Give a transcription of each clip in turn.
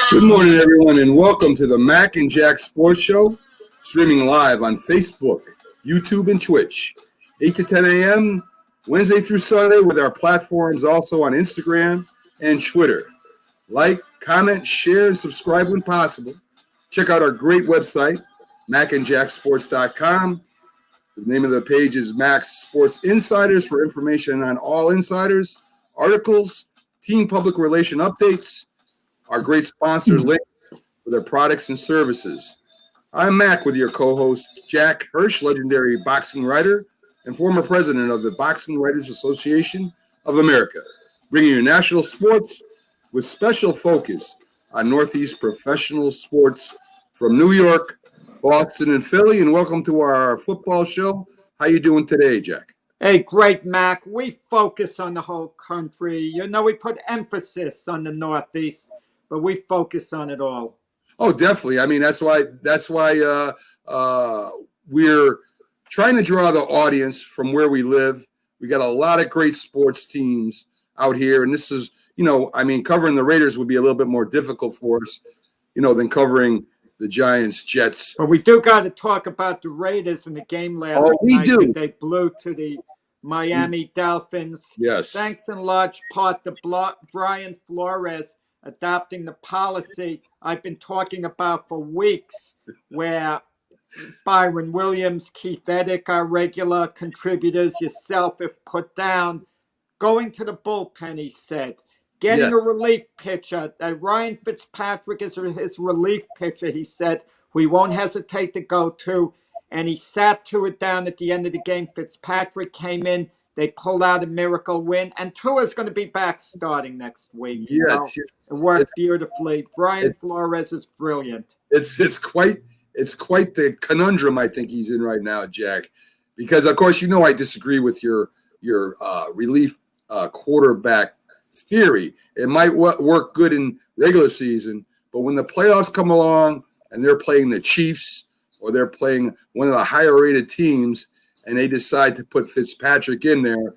Good morning, everyone, and welcome to the Mac and Jack Sports Show, streaming live on Facebook, YouTube, and Twitch, 8 to 10 a.m., Wednesday through Sunday, with our platforms also on Instagram and Twitter. Like, comment, share, and subscribe when possible. Check out our great website, macandjacksports.com. The name of the page is Mac's Sports Insiders for information on all insiders, articles, team public relation updates, our great sponsors links for their products and services. I'm Mac with your co-host, Jack Hirsch, legendary boxing writer and former president of the Boxing Writers Association of America, bringing you national sports with special focus on Northeast professional sports from New York, Boston, and Philly. And welcome to our football show. How you doing today, Jack? Hey, great, Mac. We focus on the whole country. You know, we put emphasis on the Northeast, but we focus on it all. Oh, definitely. I mean, that's why we're trying to draw the audience from where we live. We got a lot of great sports teams out here. And this is, covering the Raiders would be a little bit more difficult for us, than covering the Giants, Jets. But we do got to talk about the Raiders in the game last night. Do. They blew to the Miami Dolphins. Yes. Thanks in large part to Brian Flores adopting the policy I've been talking about for weeks, where Byron Williams, Keith Eddick, our regular contributors, yourself, if put down, going to the bullpen, he said. Getting a relief pitcher. Ryan Fitzpatrick is his relief pitcher, he said. We won't hesitate to go to. And he sat to it down at the end of the game. Fitzpatrick came in. They pulled out a miracle win. And Tua's going to be back starting next week. Yes. So it worked beautifully. Brian Flores is brilliant. It's quite the conundrum I think he's in right now, Jack. Because, of course, I disagree with your relief quarterback theory. It might work good in regular season, but when the playoffs come along and they're playing the Chiefs or they're playing one of the higher rated teams and they decide to put Fitzpatrick in there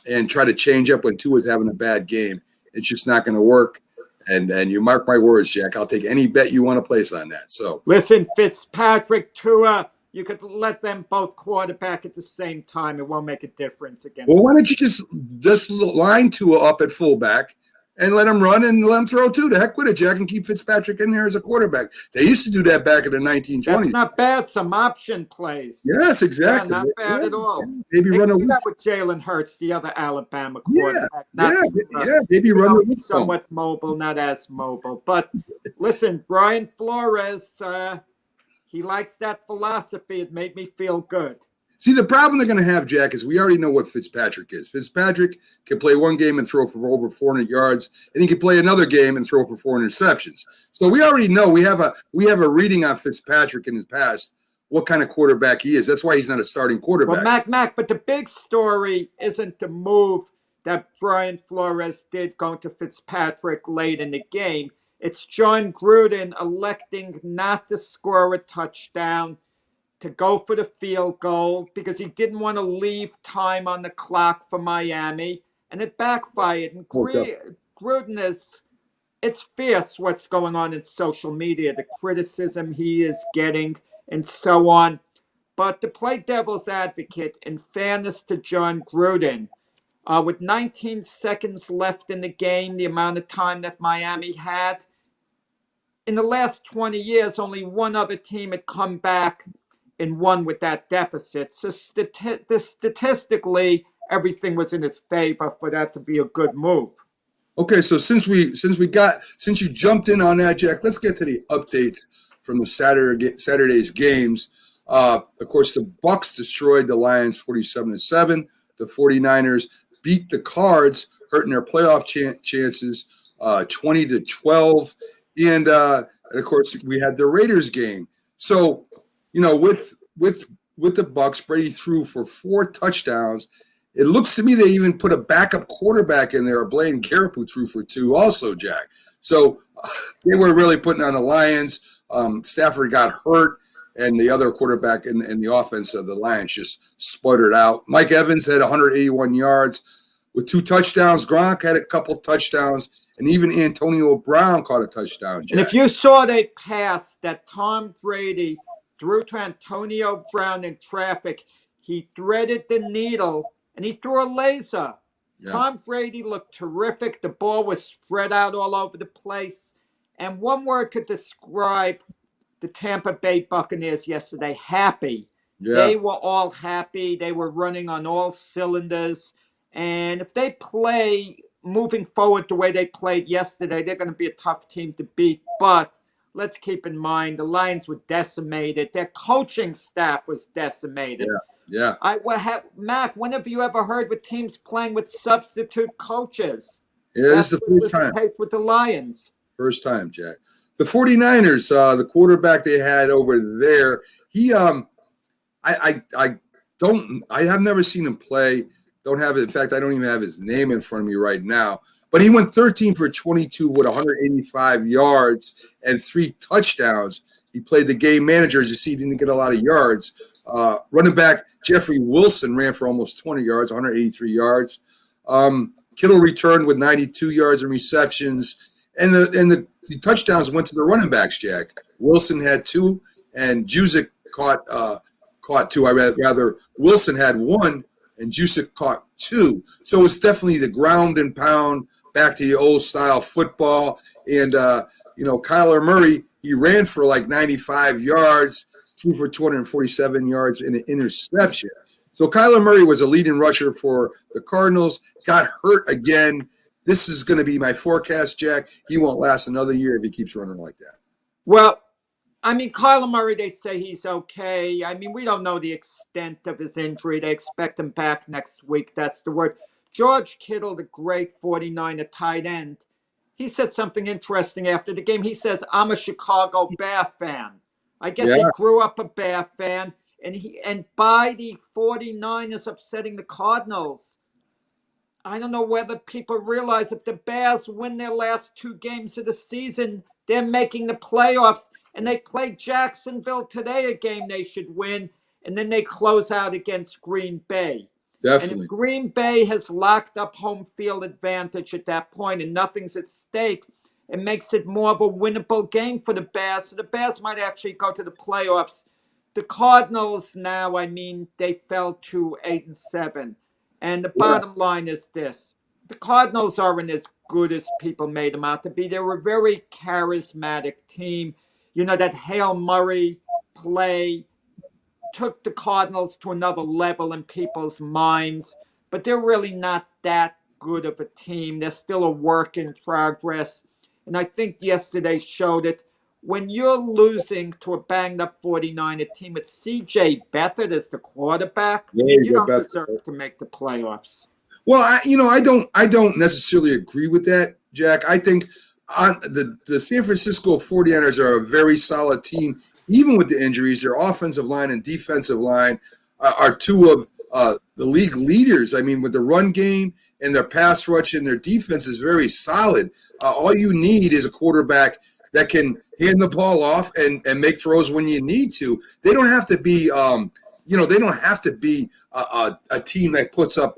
and try to change up when Tua's having a bad game, it's just not going to work. And you mark my words, Jack, I'll take any bet you want to place on that. So listen, Fitzpatrick, Tua, you could let them both quarterback at the same time. It won't make a difference against. Well, why don't you just line Tua up at fullback and let him run and let him throw too? The heck with it, Jack, and keep Fitzpatrick in there as a quarterback. They used to do that back in the 1920s. That's not bad. Some option plays. Yes, exactly. Yeah, not bad at all. Maybe run do that with Jalen Hurts, the other Alabama quarterback. Maybe run a somewhat mobile, not as mobile. But listen, Brian Flores. He likes that philosophy. It made me feel good. See, the problem they're going to have, Jack, is we already know what Fitzpatrick is. Fitzpatrick can play one game and throw for over 400 yards, and he can play another game and throw for 4 interceptions. So we already know we have a reading on Fitzpatrick in his past, what kind of quarterback he is. That's why he's not a starting quarterback. Well, Mac, but the big story isn't the move that Brian Flores did going to Fitzpatrick late in the game. It's John Gruden electing not to score a touchdown, to go for the field goal because he didn't want to leave time on the clock for Miami, and it backfired. And Gruden it's fierce what's going on in social media, the criticism he is getting and so on. But to play devil's advocate, in fairness to John Gruden, with 19 seconds left in the game, the amount of time that Miami had, in the last 20 years, only one other team had come back and won with that deficit. So statistically, everything was in his favor for that to be a good move. Okay, so since you jumped in on that, Jack, let's get to the update from the Saturday's games. Of course, the Bucs destroyed the Lions 47-7. The 49ers beat the Cards, hurting their playoff chances 20-12. And of course, we had the Raiders game. So, with the Bucs, Brady threw for 4 touchdowns. It looks to me they even put a backup quarterback in there, Blaine Garoppolo, who threw for 2 also, Jack. So they were really putting on the Lions. Stafford got hurt, and the other quarterback in the offense of the Lions just sputtered out. Mike Evans had 181 yards. with 2 touchdowns. Gronk had a couple touchdowns, and even Antonio Brown caught a touchdown, And Jack. if you saw they pass that Tom Brady threw to Antonio Brown in traffic, he threaded the needle and he threw a laser. Yeah. Tom Brady looked terrific. The ball was spread out all over the place. And one word could describe the Tampa Bay Buccaneers yesterday: happy. Yeah. They were all happy. They were running on all cylinders. And if they play moving forward the way they played yesterday, they're going to be a tough team to beat. But let's keep in mind the Lions were decimated. Their coaching staff was decimated. Yeah. Mac, when have you ever heard with teams playing with substitute coaches? Yeah, this is the first time. That's the case with the Lions. First time, Jack. The 49ers, the quarterback they had over there, he I have never seen him play. Don't have it. In fact, I don't even have his name in front of me right now. But he went 13 for 22 with 185 yards and 3 touchdowns. He played the game manager. As you see, he didn't get a lot of yards. Running back Jeffrey Wilson ran for almost 20 yards, 183 yards. Kittle returned with 92 yards and receptions. And the touchdowns went to the running backs, Jack. Wilson had 2, and Juszczyk caught 2. Rather, Wilson had 1, and Juszczyk caught 2. So it's definitely the ground and pound, back to the old style football. And, Kyler Murray, he ran for like 95 yards, threw for 247 yards and an interception. So Kyler Murray was a leading rusher for the Cardinals, got hurt again. This is going to be my forecast, Jack. He won't last another year if he keeps running like that. Well, I mean, Kyler Murray, they say he's okay. I mean, we don't know the extent of his injury. They expect him back next week. That's the word. George Kittle, the great 49er tight end, he said something interesting after the game. He says, I'm a Chicago Bear fan. I guess he grew up a Bear fan. And by the 49ers upsetting the Cardinals, I don't know whether people realize if the Bears win their last 2 games of the season, they're making the playoffs. And they play Jacksonville today, a game they should win. And then they close out against Green Bay. Definitely. And if Green Bay has locked up home field advantage at that point and nothing's at stake, it makes it more of a winnable game for the Bears. So the Bears might actually go to the playoffs. The Cardinals now, I mean, they fell to 8-7. And the bottom line is this. The Cardinals aren't as good as people made them out to be. They were a very charismatic team. You know, that Hail Murray play took the Cardinals to another level in people's minds. But they're really not that good of a team. They're still a work in progress. And I think yesterday showed it. When you're losing to a banged-up 49er team, it's C.J. Beathard as the quarterback. You don't deserve to make the playoffs. Well, I don't necessarily agree with that, Jack. I think the San Francisco 49ers are a very solid team, even with the injuries. Their offensive line and defensive line are 2 of the league leaders. I mean, with the run game and their pass rush and their defense is very solid. All you need is a quarterback that can hand the ball off and make throws when you need to. They don't have to be, they don't have to be a team that puts up,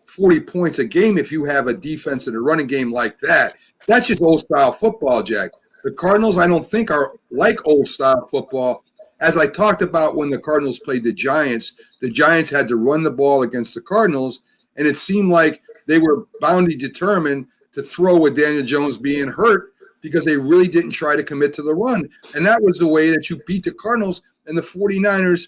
40 points a game if you have a defense and a running game like that. That's just old-style football, Jack. The Cardinals, I don't think, are like old-style football. As I talked about when the Cardinals played the Giants had to run the ball against the Cardinals, and it seemed like they were boundly determined to throw with Daniel Jones being hurt because they really didn't try to commit to the run. And that was the way that you beat the Cardinals, and the 49ers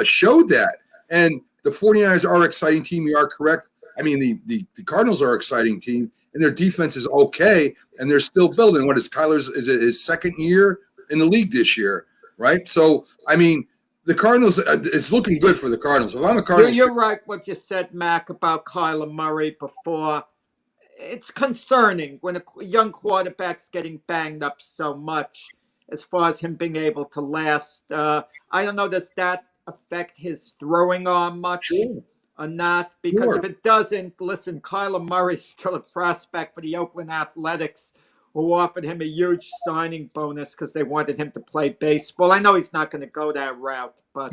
showed that. And the 49ers are an exciting team. You are correct. I mean, the Cardinals are an exciting team, and their defense is okay, and they're still building. What is Kyler's? Is it his second year in the league this year, right? So, I mean, the Cardinals, it's looking good for the Cardinals. If I'm a Cardinals, you're right what you said, Mac, about Kyler Murray before. It's concerning when a young quarterback's getting banged up so much as far as him being able to last. I don't know, does that affect his throwing arm much or not? Because if it doesn't, listen, Kyler Murray's still a prospect for the Oakland Athletics, who offered him a huge signing bonus because they wanted him to play baseball. I know he's not going to go that route, but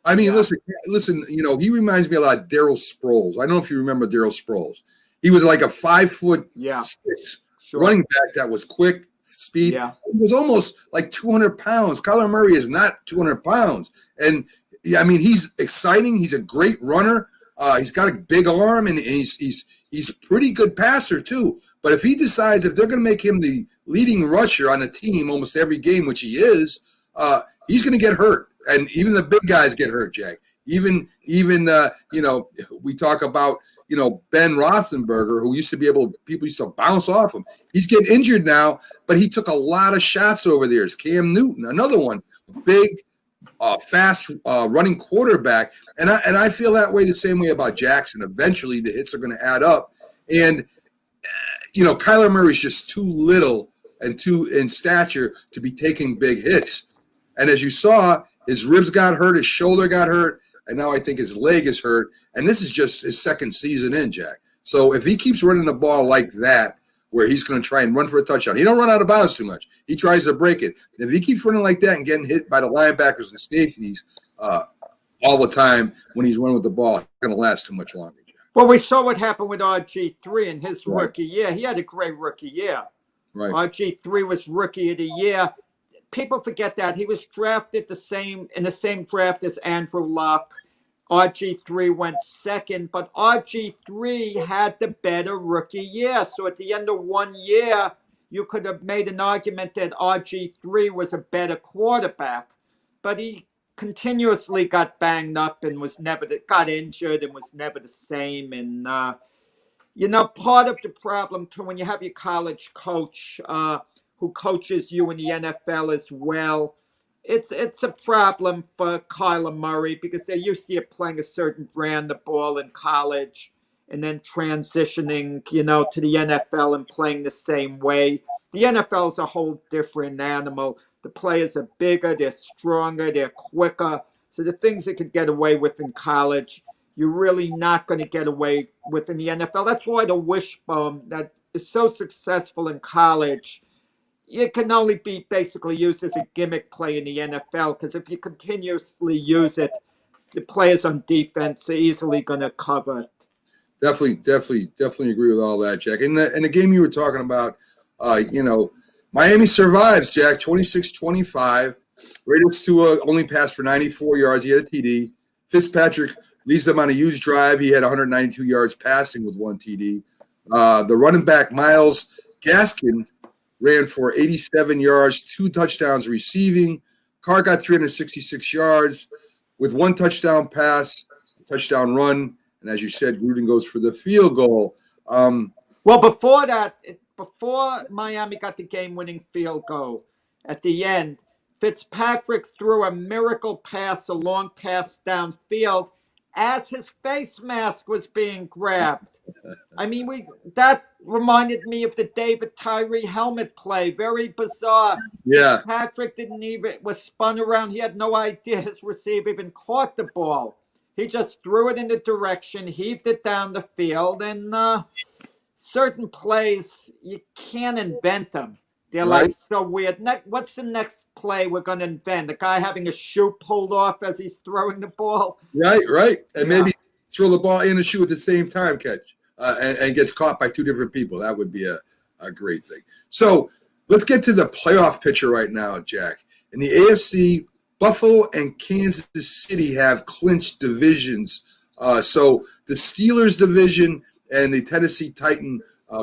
I mean, Yeah, listen. He reminds me a lot of Daryl Sproles. I don't know if you remember Daryl Sproles. He was like a 5 foot yeah, six sure. running back that was quick, speed. Yeah. He was almost like 200 pounds. Kyler Murray is not 200 pounds, and yeah, I mean, he's exciting. He's a great runner. He's got a big arm, and he's pretty good passer too. But if they're going to make him the leading rusher on the team almost every game, which he is, he's going to get hurt, and even the big guys get hurt, Jack. Even we talk about Ben Roethlisberger, who used to people used to bounce off him. He's getting injured now, but he took a lot of shots over there. It's Cam Newton, another one, big, fast running quarterback, and I feel that way the same way about Jackson. Eventually, the hits are going to add up, and Kyler Murray's just too little and too in stature to be taking big hits. And as you saw, his ribs got hurt, his shoulder got hurt, and now I think his leg is hurt. And this is just his second season in, Jack. So if he keeps running the ball like that, where he's going to try and run for a touchdown, he don't run out of bounds too much. He tries to break it. And if he keeps running like that and getting hit by the linebackers and safeties all the time when he's running with the ball, it's going to last too much longer. Well, we saw what happened with RG3 in his Right. rookie year. He had a great rookie year. Right. RG3 was rookie of the year. People forget that he was drafted in the same draft as Andrew Luck. RG3 went second, but RG3 had the better rookie year. So at the end of 1 year, you could have made an argument that RG3 was a better quarterback, but he continuously got banged up and got injured and was never the same. And part of the problem too, when you have your college coach who coaches you in the NFL as well, it's a problem for Kyler Murray because they're used to playing a certain brand of ball in college and then transitioning, to the NFL and playing the same way. The NFL is a whole different animal. The players are bigger, they're stronger, they're quicker. So the things they could get away with in college, you're really not going to get away with in the NFL. That's why the wishbone that is so successful in college, it can only be basically used as a gimmick play in the NFL because if you continuously use it, the players on defense are easily going to cover it. Definitely agree with all that, Jack. In the game you were talking about, Miami survives, Jack, 26-25. Raiders Tua only passed for 94 yards. He had a TD. Fitzpatrick leads them on a huge drive. He had 192 yards passing with one TD. The running back, Myles Gaskin, ran for 87 yards, 2 touchdowns receiving. Carr got 366 yards with 1 touchdown pass, touchdown run. And as you said, Gruden goes for the field goal. Well, before Miami got the game-winning field goal at the end, Fitzpatrick threw a miracle pass, a long pass downfield as his face mask was being grabbed. I mean, that reminded me of the David Tyree helmet play. Very bizarre. Yeah. Fitzpatrick was spun around. He had no idea his receiver even caught the ball. He just threw it in the direction, heaved it down the field, and certain plays, you can't invent them. They're Right. like so weird. What's the next play we're going to invent? The guy having a shoe pulled off as he's throwing the ball? Right. And Yeah. maybe throw the ball in the shoe at the same time, catch, and gets caught by 2 different people. That would be a great thing. So let's get to the playoff picture right now, Jack. In the AFC, Buffalo and Kansas City have clinched divisions. So the Steelers division and the Tennessee Titan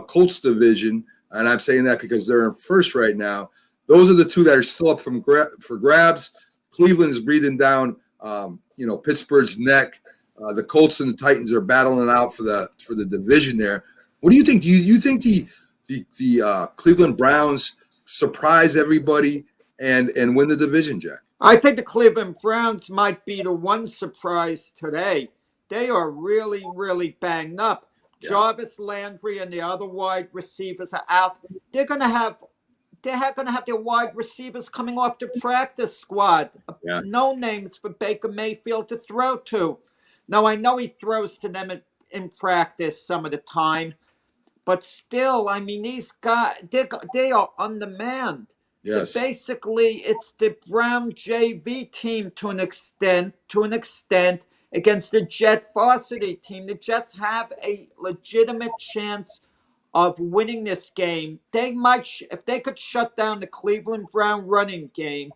Colts division, and I'm saying that because they're in first right now, those are the 2 that are still up for grabs. Cleveland is breathing down, Pittsburgh's neck. The Colts and the Titans are battling it out for the division there. What do you think? Do you think the Cleveland Browns surprise everybody and win the division, Jack? I think the Cleveland Browns might be the one surprise today. They are really, really banged up. Yeah. Jarvis Landry and the other wide receivers are out. They're going to have their wide receivers coming off the practice squad. Yeah. No names for Baker Mayfield to throw to. Now, I know he throws to them in practice some of the time, but still, I mean, these guys, they are undermanned. So Yes. basically, it's the Brown JV team to an extent against the Jet varsity team. The Jets have a legitimate chance of winning this game. They might, if they could shut down the Cleveland Brown running game,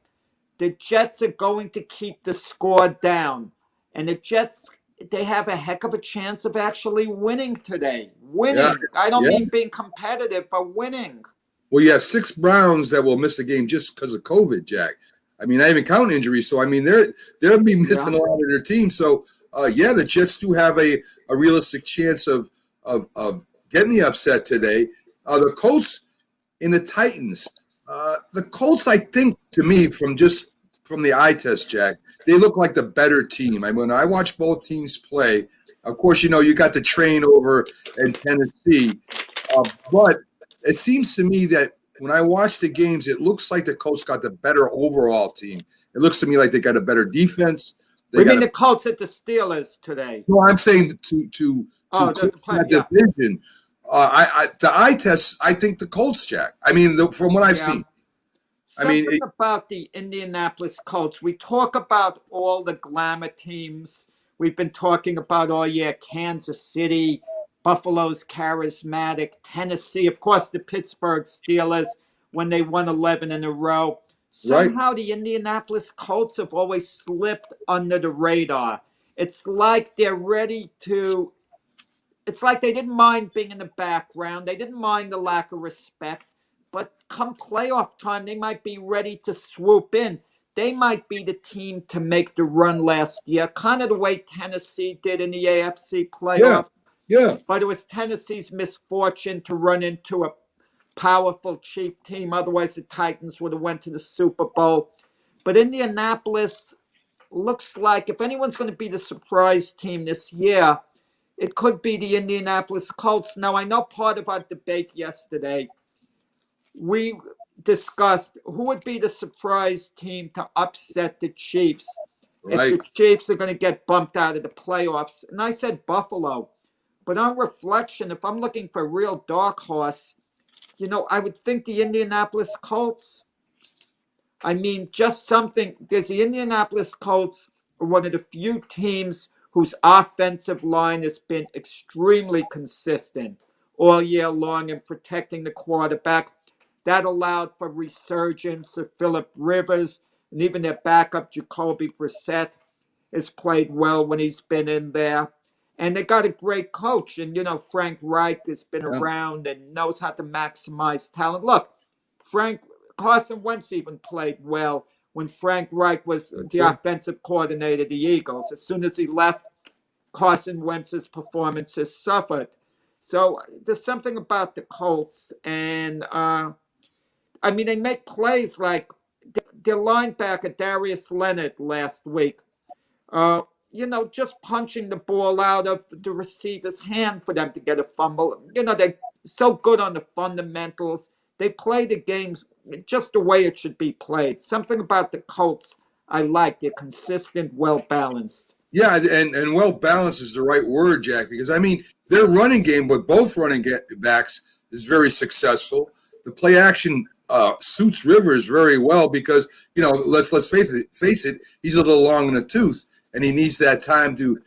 the Jets are going to keep the score down. And the Jets, they have a heck of a chance of actually winning today. Yeah. Winning. I don't Yeah. mean being competitive, but winning. Well, you have 6 Browns that will miss the game just because of COVID, Jack. I mean, I even count injuries, so I mean they'll be missing Yeah. a lot of their team. So yeah, the Jets do have a realistic chance of getting the upset today. The Colts and the Titans. The Colts, I think, to me, from the eye test, Jack, they look like the better team. I mean, when I watch both teams play, of course, you got the train over in Tennessee, but it seems to me that when I watch the games, it looks like the Colts got the better overall team. It looks to me like they got a better defense. They We got mean a. the Colts at the Steelers today. No, I'm saying to Oh, clinch that yeah, division. The eye test. I think the Colts, Jack. I mean, from what I've yeah. seen. I mean, Something about the Indianapolis Colts. We talk about all the glamour teams. We've been talking about all year Kansas City, Buffalo's charismatic, Tennessee, of course, the Pittsburgh Steelers when they won 11 in a row. right? Somehow the Indianapolis Colts have always slipped under the radar. It's like they're ready to. It's like they didn't mind being in the background. They didn't mind the lack of respect. But come playoff time, they might be ready to swoop in. They might be the team to make the run last year, kind of the way Tennessee did in the AFC Yeah, playoff. yeah. But it was Tennessee's misfortune to run into a powerful Chief team. Otherwise, the Titans would have went to the Super Bowl. But Indianapolis looks like if anyone's going to be the surprise team this year, it could be the Indianapolis Colts. Now, I know part of our debate yesterday, we discussed who would be the surprise team to upset the Chiefs if Right. the Chiefs are going to get bumped out of the playoffs. And I said Buffalo. But on reflection, if I'm looking for a real dark horse, I would think the Indianapolis Colts. I mean, just something. There's the Indianapolis Colts are one of the few teams whose offensive line has been extremely consistent all year long in protecting the quarterback. That allowed for resurgence of Philip Rivers, and even their backup, Jacoby Brissett, has played well when he's been in there. And they got a great coach. And, Frank Reich has been Yeah. around and knows how to maximize talent. Look, Carson Wentz even played well when Frank Reich was the offensive coordinator of the Eagles. As soon as he left, Carson Wentz's performances suffered. So there's something about the Colts. And, they make plays like their linebacker, Darius Leonard, last week. Just punching the ball out of the receiver's hand for them to get a fumble. They're so good on the fundamentals. They play the games just the way it should be played. Something about the Colts I like. They're consistent, well balanced. Yeah, and well balanced is the right word, Jack, because I mean their running game with both running backs is very successful. The play action suits Rivers very well because let's face it, he's a little long in the tooth and he needs that time to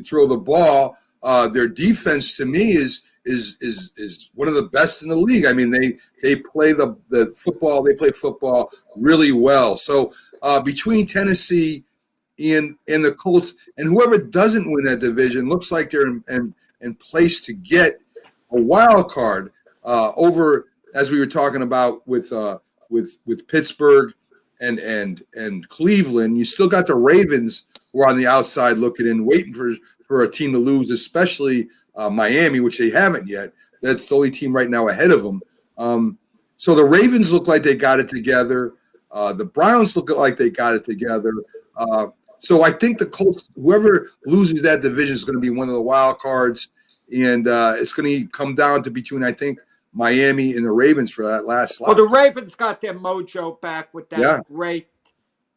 throw the ball. Their defense to me is one of the best in the league. I mean they play the football, they play football really well. So between Tennessee in the Colts, and whoever doesn't win that division looks like they're in place to get a wild card over, as we were talking about with Pittsburgh and Cleveland. You still got the Ravens who are on the outside looking in, waiting for a team to lose, especially Miami, which they haven't yet. That's the only team right now ahead of them. So the Ravens look like they got it together. The Browns look like they got it together. So I think the Colts, whoever loses that division, is going to be one of the wild cards, and it's going to come down to between, I think, Miami and the Ravens for that last slot. Well, the Ravens got their mojo back with that great,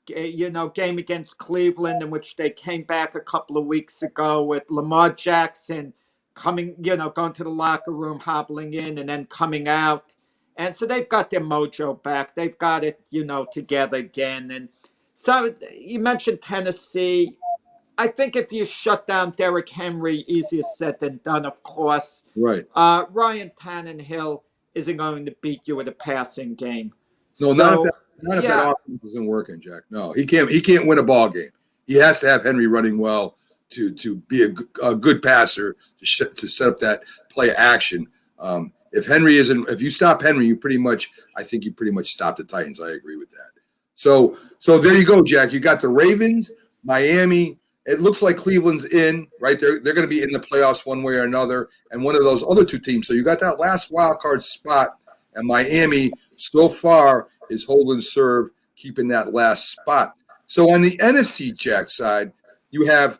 game against Cleveland, in which they came back a couple of weeks ago with Lamar Jackson coming, going to the locker room, hobbling in, and then coming out. And so they've got their mojo back. They've got it, together again. And so you mentioned Tennessee. I think if you shut down Derrick Henry, easier said than done, of course. Right. Ryan Tannehill isn't going to beat you with a passing game. No, not if So, that yeah. offense isn't working, Jack. No, he can't win a ball game. He has to have Henry running well to be a good passer to set up that play action. If you stop Henry, I think you pretty much stop the Titans. I agree with that. So there you go, Jack. You got the Ravens, Miami. It looks like Cleveland's in, right? They're going to be in the playoffs one way or another, and one of those other two teams. So you got that last wild card spot, and Miami so far is holding serve, keeping that last spot. So on the NFC, Jack, side, you have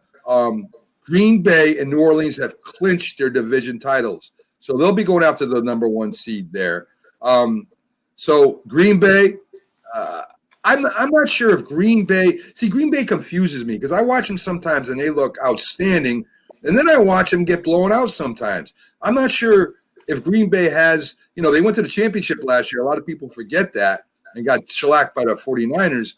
Green Bay and New Orleans have clinched their division titles. So they'll be going after the number one seed there. So Green Bay, I'm not sure if Green Bay confuses me because I watch them sometimes and they look outstanding, and then I watch them get blown out sometimes. I'm not sure if Green Bay has, they went to the championship last year. A lot of people forget that and got shellacked by the 49ers.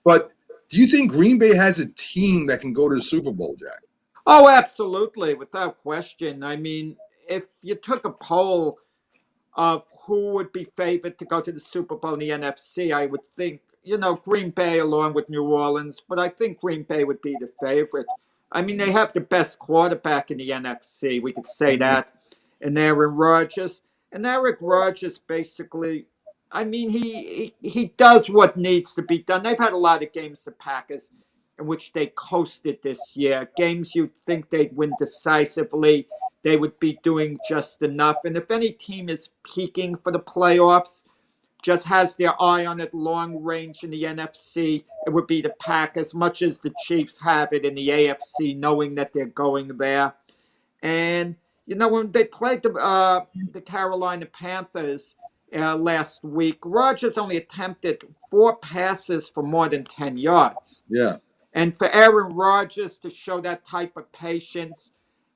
But do you think Green Bay has a team that can go to the Super Bowl, Jack? Oh, absolutely, without question. I mean, if you took a poll of who would be favored to go to the Super Bowl in the NFC, I would think, Green Bay along with New Orleans, but I think Green Bay would be the favorite. I mean, they have the best quarterback in the NFC. We could say that. And Aaron Rodgers. And Eric Rodgers basically, I mean, he does what needs to be done. They've had a lot of games, the Packers, in which they coasted this year. Games you'd think they'd win decisively. They would be doing just enough. And if any team is peaking for the playoffs, just has their eye on it long range in the NFC, it would be the Packers, much as the Chiefs have it in the AFC, knowing that they're going there. And, when they played the Carolina Panthers last week, Rodgers only attempted 4 passes for more than 10 yards. Yeah. And for Aaron Rodgers to show that type of patience,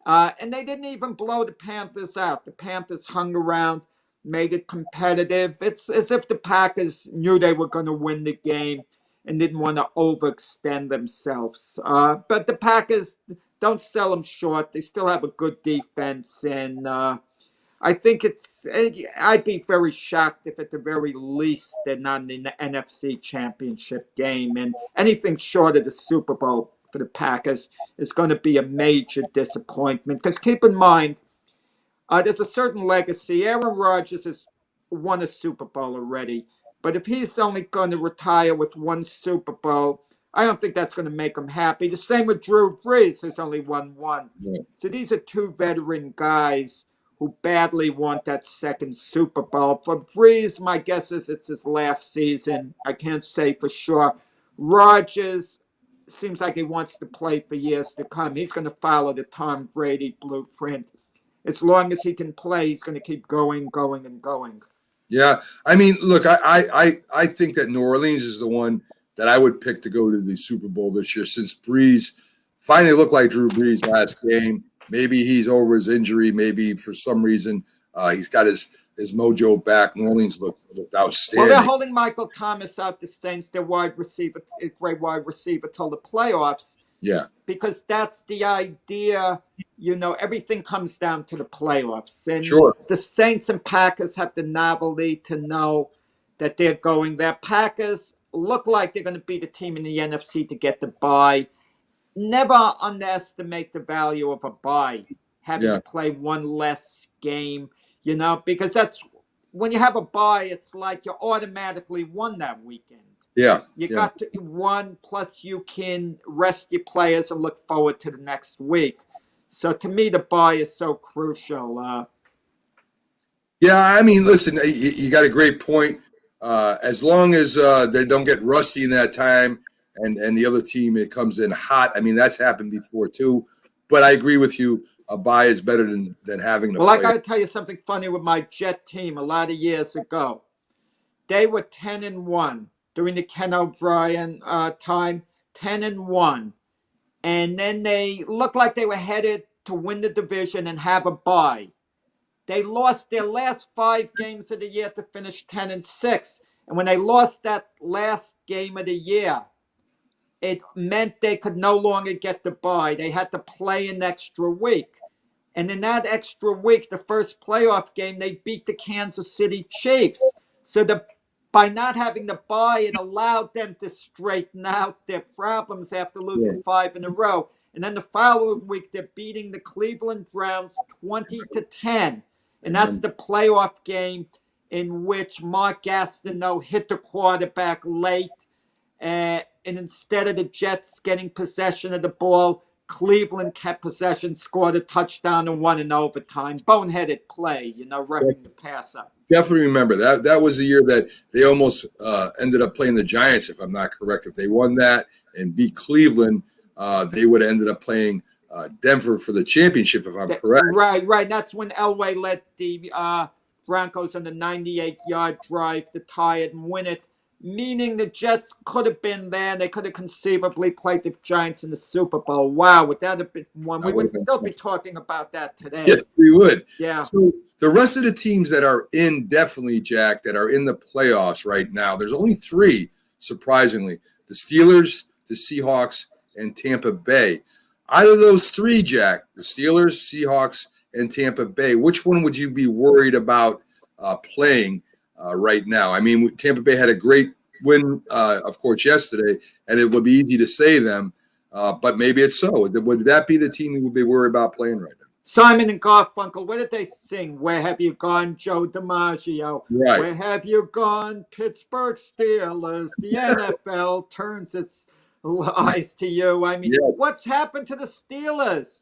and they didn't even blow the Panthers out. The Panthers hung around, made it competitive. It's as if the Packers knew they were going to win the game and didn't want to overextend themselves. But the Packers don't sell them short. They still have a good defense, and I think I'd be very shocked if at the very least they're not in the NFC Championship game. And anything short of the Super Bowl for the Packers is going to be a major disappointment. Because keep in mind, there's a certain legacy. Aaron Rodgers has won a Super Bowl already. But if he's only going to retire with 1 Super Bowl, I don't think that's going to make him happy. The same with Drew Brees, who's only won 1. Yeah. So these are 2 veteran guys who badly want that 2nd Super Bowl. For Brees, my guess is it's his last season. I can't say for sure. Rodgers seems like he wants to play for years to come. He's going to follow the Tom Brady blueprint. As long as he can play, he's going to keep going, and going. Yeah. I mean, look, I think that New Orleans is the one that I would pick to go to the Super Bowl this year since Brees finally looked like Drew Brees last game. Maybe he's over his injury. Maybe for some reason he's got his mojo back. New Orleans looked outstanding. Well, they're holding Michael Thomas out, the Saints, their great wide receiver, till the playoffs. Yeah. Because that's the idea. Everything comes down to the playoffs. And Sure. The Saints and Packers have the novelty to know that they're going there. Packers look like they're going to be the team in the NFC to get the bye. Never underestimate the value of a bye, having to play 1 less game, because that's when you have a bye, it's like you automatically won that weekend. Yeah. You got to 1, plus you can rest your players and look forward to the next week. So to me, the bye is so crucial. Yeah, I mean, listen, you got a great point. As long as they don't get rusty in that time, and the other team, it comes in hot. I mean, that's happened before too. But I agree with you. A bye is better than having to Well, I play. got to tell you something funny with my Jet team a lot of years ago. They were 10-1 during the Ken O'Brien time, 10-1. And then they looked like they were headed to win the division and have a bye. They lost their last 5 games of the year to finish 10-6. And when they lost that last game of the year, it meant they could no longer get the bye. They had to play an extra week. And in that extra week, the first playoff game, they beat the Kansas City Chiefs. So by not having the bye, it allowed them to straighten out their problems after losing Yeah. 5 in a row. And then the following week, they're beating the Cleveland Browns 20-10. And that's Amen. the playoff game in which Mark Gastineau hit the quarterback late. And instead of the Jets getting possession of the ball, Cleveland kept possession, scored a touchdown, and won in overtime. Boneheaded play, roughing the passer. Definitely remember that. That was the year that they almost ended up playing the Giants, if I'm not correct. If they won that and beat Cleveland, they would have ended up playing Denver for the championship, if I'm correct. Right. That's when Elway led the Broncos on the 98-yard drive to tie it and win it, meaning the Jets could have been there. They could have conceivably played the Giants in the Super Bowl. Wow, would that have been one? We would still be talking about that today. Yes, we would. Yeah. So the rest of the teams that are in, definitely, Jack, that are in the playoffs right now, there's only 3, surprisingly. The Steelers, the Seahawks, and Tampa Bay. Out of those 3, Jack, the Steelers, Seahawks, and Tampa Bay, which one would you be worried about playing right now? I mean, Tampa Bay had a great win, of course, yesterday, and it would be easy to say them, but maybe it's so. Would that be the team you would be worried about playing right now? Simon and Garfunkel, what did they sing? Where have you gone, Joe DiMaggio? Right. Where have you gone, Pittsburgh Steelers? The NFL turns its eyes to you. I mean, Yes. What's happened to the Steelers?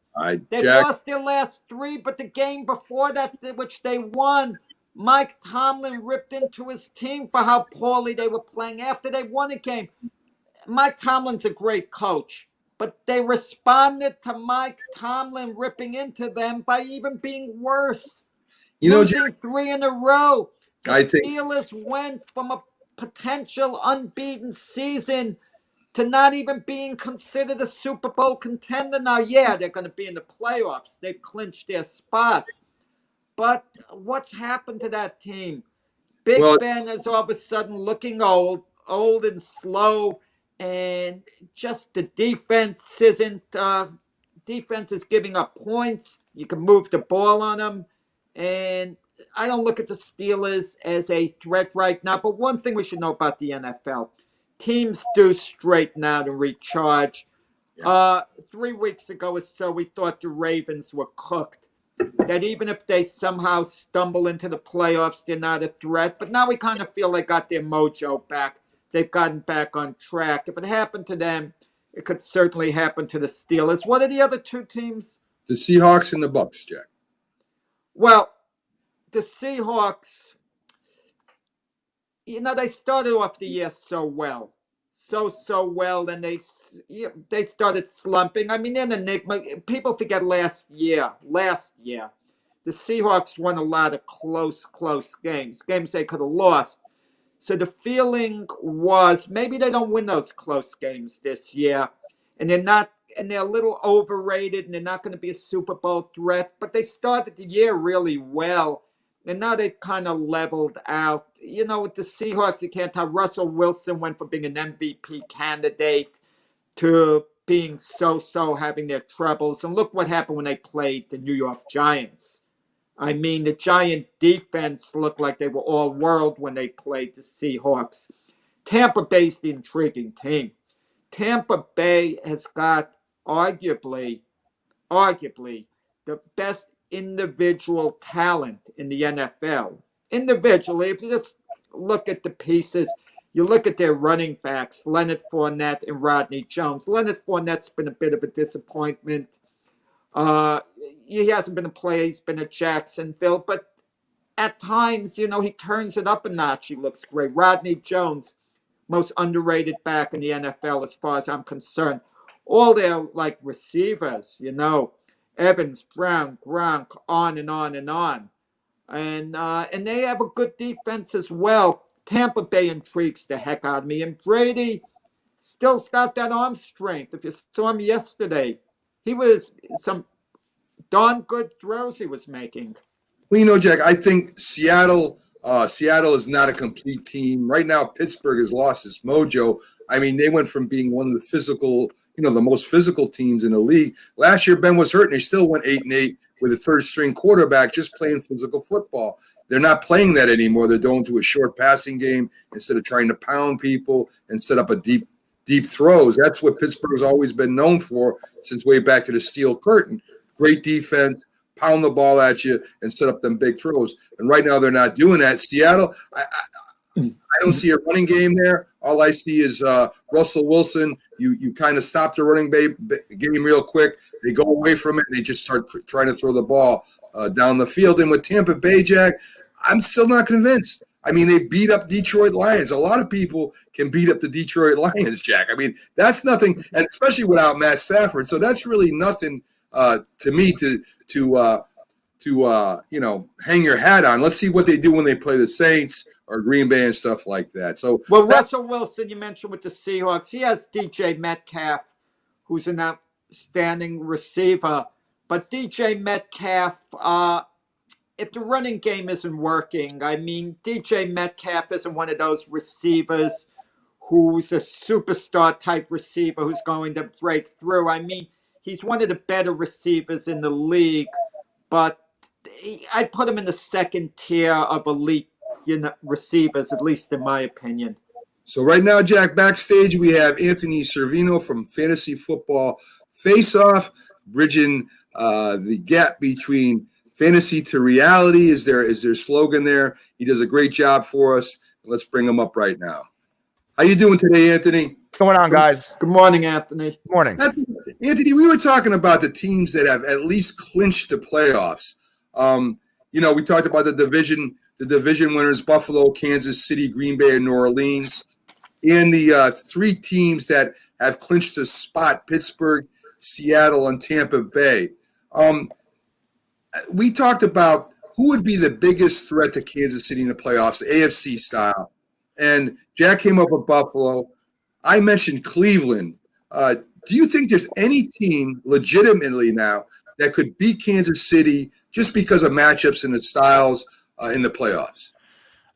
They Jack, lost their last 3, but the game before that, which they won, Mike Tomlin ripped into his team for how poorly they were playing after they won a game. Mike Tomlin's a great coach, but they responded to Mike Tomlin ripping into them by even being worse. Losing Jack, 3 in a row. The I think Steelers went from a potential unbeaten season to not even being considered a Super Bowl contender. Now, yeah, they're going to be in the playoffs. They've clinched their spot. But what's happened to that team? Big Ben is all of a sudden looking old and slow, and just the defense isn't. Defense is giving up points. You can move the ball on them, and I don't look at the Steelers as a threat right now. But one thing we should know about the NFL: teams do straighten out and recharge. 3 weeks ago or so, we thought the Ravens were cooked. That even if they somehow stumble into the playoffs, they're not a threat. But now we kind of feel they got their mojo back. They've gotten back on track. If it happened to them, it could certainly happen to the Steelers. What are the other 2 teams? the Seahawks and the Bucks, Jack. Well, the Seahawks, they started off the year so well. So well, then they started slumping. I mean, they're an enigma. People forget last year. The Seahawks won a lot of close games they could have lost. So the feeling was maybe they don't win those close games this year, and they're a little overrated, and they're not going to be a Super Bowl threat. But they started the year really well, and now they've kind of leveled out. With the Seahawks, you can't tell. Russell Wilson went from being an MVP candidate to being so, having their troubles. And look what happened when they played the New York Giants. I mean, the Giant defense looked like they were all world when they played the Seahawks. Tampa Bay's the intriguing team. Tampa Bay has got arguably the best individual talent in the NFL. Individually, if you just look at the pieces, you look at their running backs, Leonard Fournette and Rodney Jones. Leonard Fournette's been a bit of a disappointment. He hasn't been a player. He's been at Jacksonville, but at times, he turns it up a notch. He looks great. Rodney Jones, most underrated back in the NFL as far as I'm concerned. All their receivers, Evans, Brown, Gronk, on and on and on. And they have a good defense as well. Tampa Bay intrigues the heck out of me. And Brady still's got that arm strength. If you saw him yesterday, he was some darn good throws he was making. Well, Jack, I think Seattle is not a complete team right now. Pittsburgh has lost its mojo. I mean, they went from being one of the the most physical teams in the league. Last year, Ben was hurt, and they still went 8-8 with a third-string quarterback, just playing physical football. They're not playing that anymore. They're going to a short passing game instead of trying to pound people and set up a deep throws. That's what Pittsburgh's always been known for since way back to the Steel Curtain. Great defense, pound the ball at you, and set up them big throws. And right now they're not doing that. Seattle, I don't see a running game there. All I see is Russell Wilson. You kind of stop the running game real quick. They go away from it, and they just start trying to throw the ball down the field. And with Tampa Bay, Jack, I'm still not convinced. I mean, they beat up Detroit Lions. A lot of people can beat up the Detroit Lions, Jack. I mean, that's nothing, and especially without Matt Stafford. So that's really nothing to me to hang your hat on. Let's see what they do when they play the Saints or Green Bay and stuff like that. So, well, Russell Wilson, you mentioned with the Seahawks, he has DJ Metcalf, who's an outstanding receiver. But DJ Metcalf, if the running game isn't working, I mean, DJ Metcalf isn't one of those receivers who's a superstar type receiver who's going to break through. I mean, he's one of the better receivers in the league, but I'd put him in the second tier of elite receivers, at least in my opinion. So right now, Jack, backstage, we have Anthony Servino from Fantasy Football Face-Off, bridging the gap between fantasy to reality is their slogan there. He does a great job for us. Let's bring him up right now. How you doing today, Anthony? What's going on, guys? Good morning, Anthony. Good morning. Anthony, we were talking about the teams that have at least clinched the playoffs. We talked about the division winners, Buffalo, Kansas City, Green Bay, and New Orleans. And the three teams that have clinched a spot, Pittsburgh, Seattle, and Tampa Bay. We talked about who would be the biggest threat to Kansas City in the playoffs, AFC style. And Jack came up with Buffalo. I mentioned Cleveland. Do you think there's any team legitimately now that could beat Kansas City just because of matchups and the styles in the playoffs?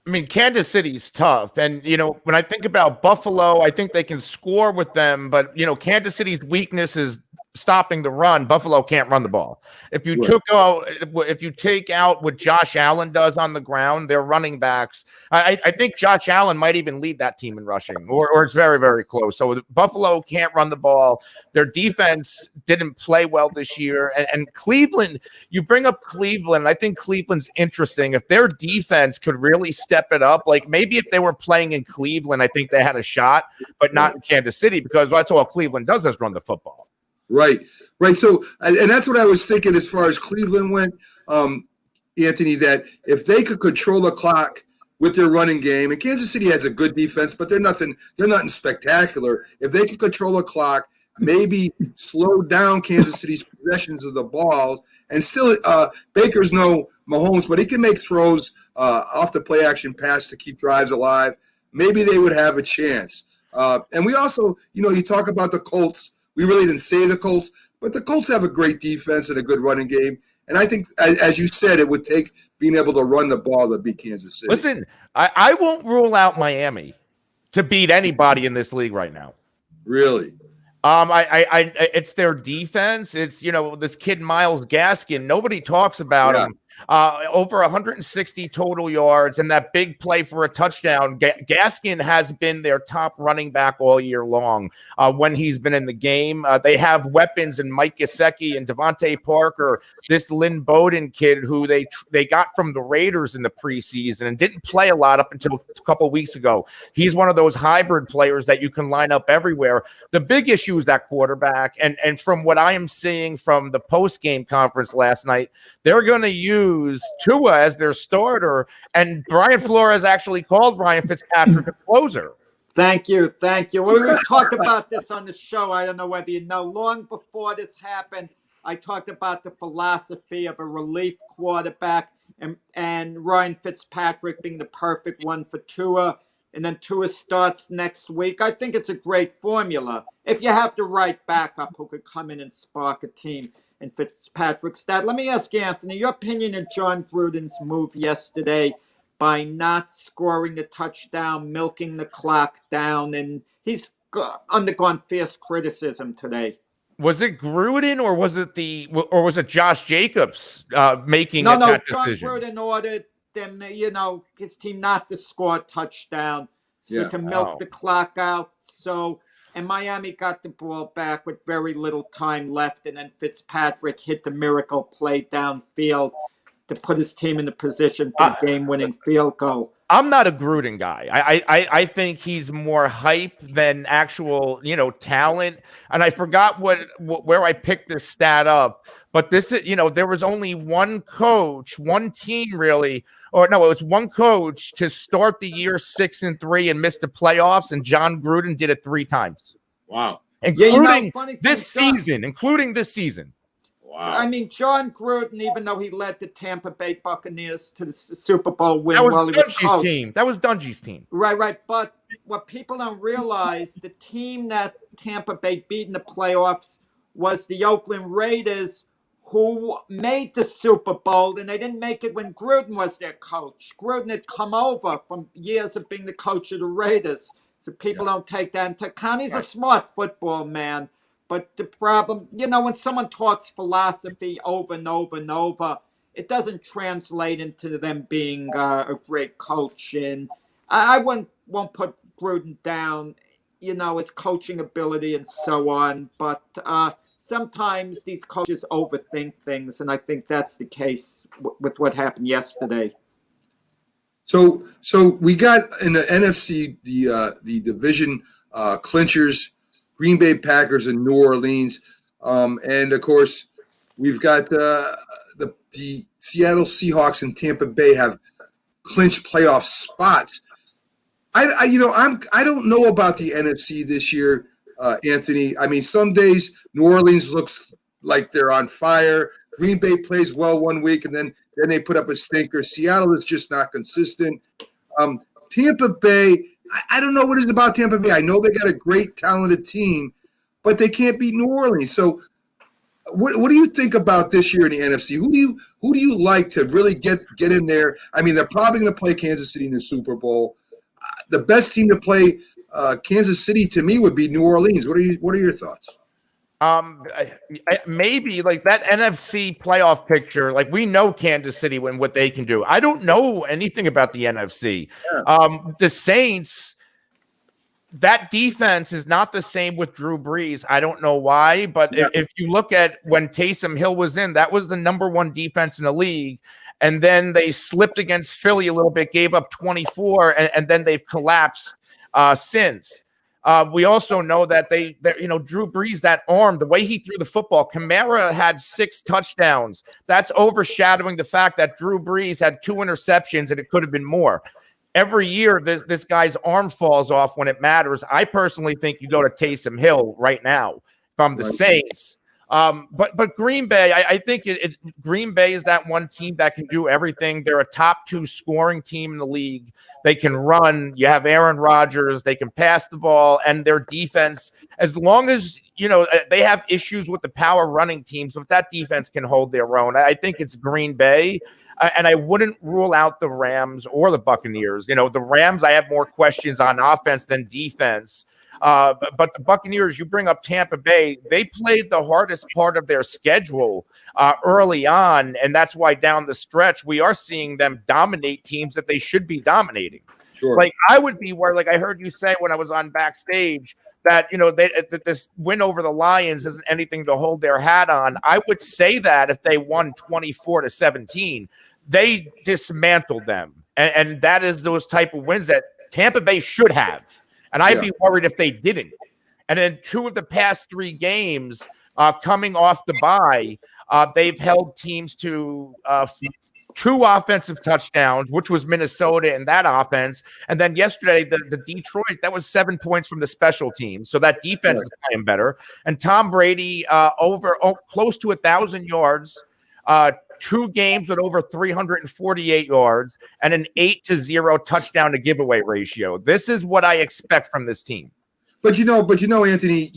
I mean, Kansas City's tough. And, when I think about Buffalo, I think they can score with them. But, Kansas City's weakness is stopping the run. Buffalo can't run the ball. If you take out what Josh Allen does on the ground, their running backs, I think Josh Allen might even lead that team in rushing, or it's very, very close. So Buffalo can't run the ball. Their defense didn't play well this year. And Cleveland, you bring up Cleveland, I think Cleveland's interesting. If their defense could really step it up, like maybe if they were playing in Cleveland, I think they had a shot, but not in Kansas City, because that's all Cleveland does is run the football. Right. So, and that's what I was thinking as far as Cleveland went, Anthony, that if they could control the clock with their running game, and Kansas City has a good defense, but they're nothing spectacular. If they could control the clock, maybe slow down Kansas City's possessions of the balls, and still Baker's no Mahomes, but he can make throws off the play action pass to keep drives alive. Maybe they would have a chance. And we also, you talk about the Colts. We really didn't say the Colts, but the Colts have a great defense and a good running game. And I think, as you said, it would take being able to run the ball to beat Kansas City. Listen, I won't rule out Miami to beat anybody in this league right now. Really? It's their defense. It's, this kid Myles Gaskin. Nobody talks about him. Over 160 total yards and that big play for a touchdown. Gaskin has been their top running back all year long when he's been in the game. They have weapons in Mike Gesicki and Devontae Parker, this Lynn Bowden kid who they got from the Raiders in the preseason and didn't play a lot up until a couple weeks ago. He's one of those hybrid players that you can line up everywhere. The big issue is that quarterback. And from what I am seeing from the post-game conference last night, they're going to use Tua as their starter, and Brian Flores actually called Ryan Fitzpatrick a closer. Thank you. We've talked about this on the show. I don't know whether you know. Long before this happened, I talked about the philosophy of a relief quarterback and Ryan Fitzpatrick being the perfect one for Tua. And then Tua starts next week. I think it's a great formula if you have the right backup who could come in and spark a team. and Fitzpatrick's stat. Let me ask you, Anthony, your opinion of John Gruden's move yesterday by not scoring the touchdown, milking the clock down, and he's undergone fierce criticism today. Was it Gruden or was it Josh Jacobs making No, that John decision? Gruden ordered them, his team not to score a touchdown, so to milk the clock out. So, and Miami got the ball back with very little time left, and then Fitzpatrick hit the miracle play downfield to put his team in the position for the game-winning field goal. I'm not a Gruden guy. I think he's more hype than actual, talent. And I forgot where I picked this stat up. But this is, there was only one coach, one team really, or no, it was one coach to start the year 6-3 and miss the playoffs, and John Gruden did it 3 times. Wow. Including this season. Wow. I mean, John Gruden, even though he led the Tampa Bay Buccaneers to the Super Bowl win, that was while he was coach. team. That was Dungy's team. Right. But what people don't realize, the team that Tampa Bay beat in the playoffs was the Oakland Raiders, who made the Super Bowl, and they didn't make it when Gruden was their coach. Gruden had come over from years of being the coach of the Raiders, so people don't take that into account. He's a smart football man. But the problem, when someone talks philosophy over and over and over, it doesn't translate into them being a great coach. And I won't put Gruden down, his coaching ability and so on. But sometimes these coaches overthink things, and I think that's the case with what happened yesterday. So we got in the NFC the division clinchers. Green Bay Packers and New Orleans, and of course, we've got the Seattle Seahawks and Tampa Bay have clinched playoff spots. I don't know about the NFC this year, Anthony. I mean, some days New Orleans looks like they're on fire. Green Bay plays well one week, and then they put up a stinker. Seattle is just not consistent. Tampa Bay. I don't know what it is about Tampa Bay. I know they got a great, talented team, but they can't beat New Orleans. So, what do you think about this year in the NFC? Who do you like to really get in there? I mean, they're probably going to play Kansas City in the Super Bowl. The best team to play Kansas City to me would be New Orleans. What are your thoughts? Maybe like that NFC playoff picture, like we know Kansas City and what they can do. I don't know anything about the NFC. Yeah. The Saints, that defense is not the same with Drew Brees. I don't know why, but if you look at when Taysom Hill was in, that was the number 1 defense in the league. And then they slipped against Philly a little bit, gave up 24, and then they've collapsed since. We also know that Drew Brees, that arm, the way he threw the football, Kamara had 6 touchdowns. That's overshadowing the fact that Drew Brees had 2 interceptions and it could have been more. Every year, this guy's arm falls off when it matters. I personally think you go to Taysom Hill right now from the Saints. But Green Bay, I think Green Bay is that one team that can do everything. They're a top 2 scoring team in the league. They can run. You have Aaron Rodgers. They can pass the ball, and their defense, as long as they have issues with the power running teams, but that defense can hold their own. I think it's Green Bay. And I wouldn't rule out the Rams or the Buccaneers. The Rams, I have more questions on offense than defense. But the Buccaneers, you bring up Tampa Bay, they played the hardest part of their schedule early on, and that's why down the stretch we are seeing them dominate teams that they should be dominating. Sure. Like I would be worried, like I heard you say when I was on backstage, that that this win over the Lions isn't anything to hold their hat on. I would say that if they won 24-17, they dismantled them, and that is those type of wins that Tampa Bay should have. And I'd be worried if they didn't. And in 2 of the past 3 games, coming off the bye, they've held teams to 2 offensive touchdowns, which was Minnesota in that offense. And then yesterday, the Detroit, that was 7 points from the special teams. So that defense is playing better. And Tom Brady close to 1,000 yards, 2 games with over 348 yards, and an 8-0 touchdown to giveaway ratio. This is what I expect from this team. But Anthony,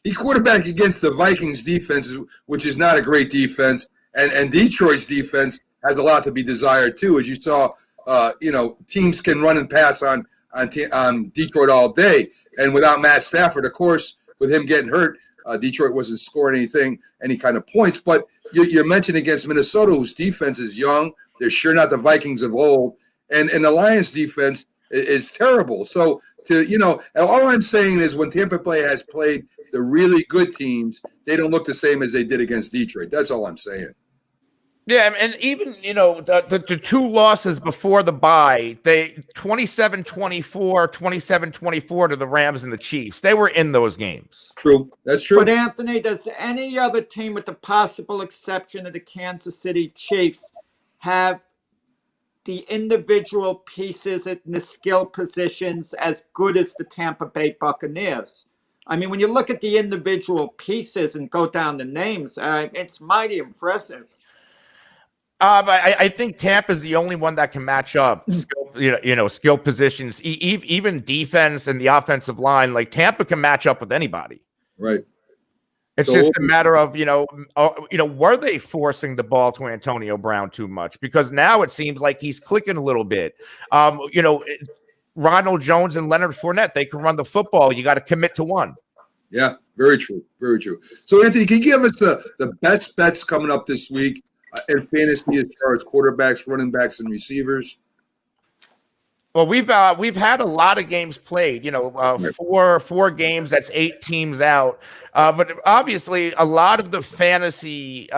he quarterbacked against the Vikings defense, which is not a great defense, and Detroit's defense has a lot to be desired too. As you saw, teams can run and pass on Detroit all day, and without Matt Stafford, of course, with him getting hurt, Detroit wasn't scoring any kind of points. But you mentioned against Minnesota, whose defense is young. They're sure not the Vikings of old, and the Lions defense is terrible. So all I'm saying is when Tampa Bay has played the really good teams, they don't look the same as they did against Detroit. That's all I'm saying. Yeah, and even, the two losses before the bye, they 27-24, 27-24 to the Rams and the Chiefs. They were in those games. True. That's true. But, Anthony, does any other team, with the possible exception of the Kansas City Chiefs, have the individual pieces in the skill positions as good as the Tampa Bay Buccaneers? I mean, when you look at the individual pieces and go down the names, it's mighty impressive. I think Tampa's the only one that can match up skill positions, even defense and the offensive line. Like Tampa can match up with anybody. Right. It's just a matter of, were they forcing the ball to Antonio Brown too much? Because now it seems like he's clicking a little bit. Ronald Jones and Leonard Fournette, they can run the football. You got to commit to one. Yeah, very true. Very true. So, Anthony, can you give us the best bets coming up this week in fantasy as far as quarterbacks, running backs, and receivers? Well, we've had a lot of games played. Four games. That's 8 teams out. But obviously, a lot of the fantasy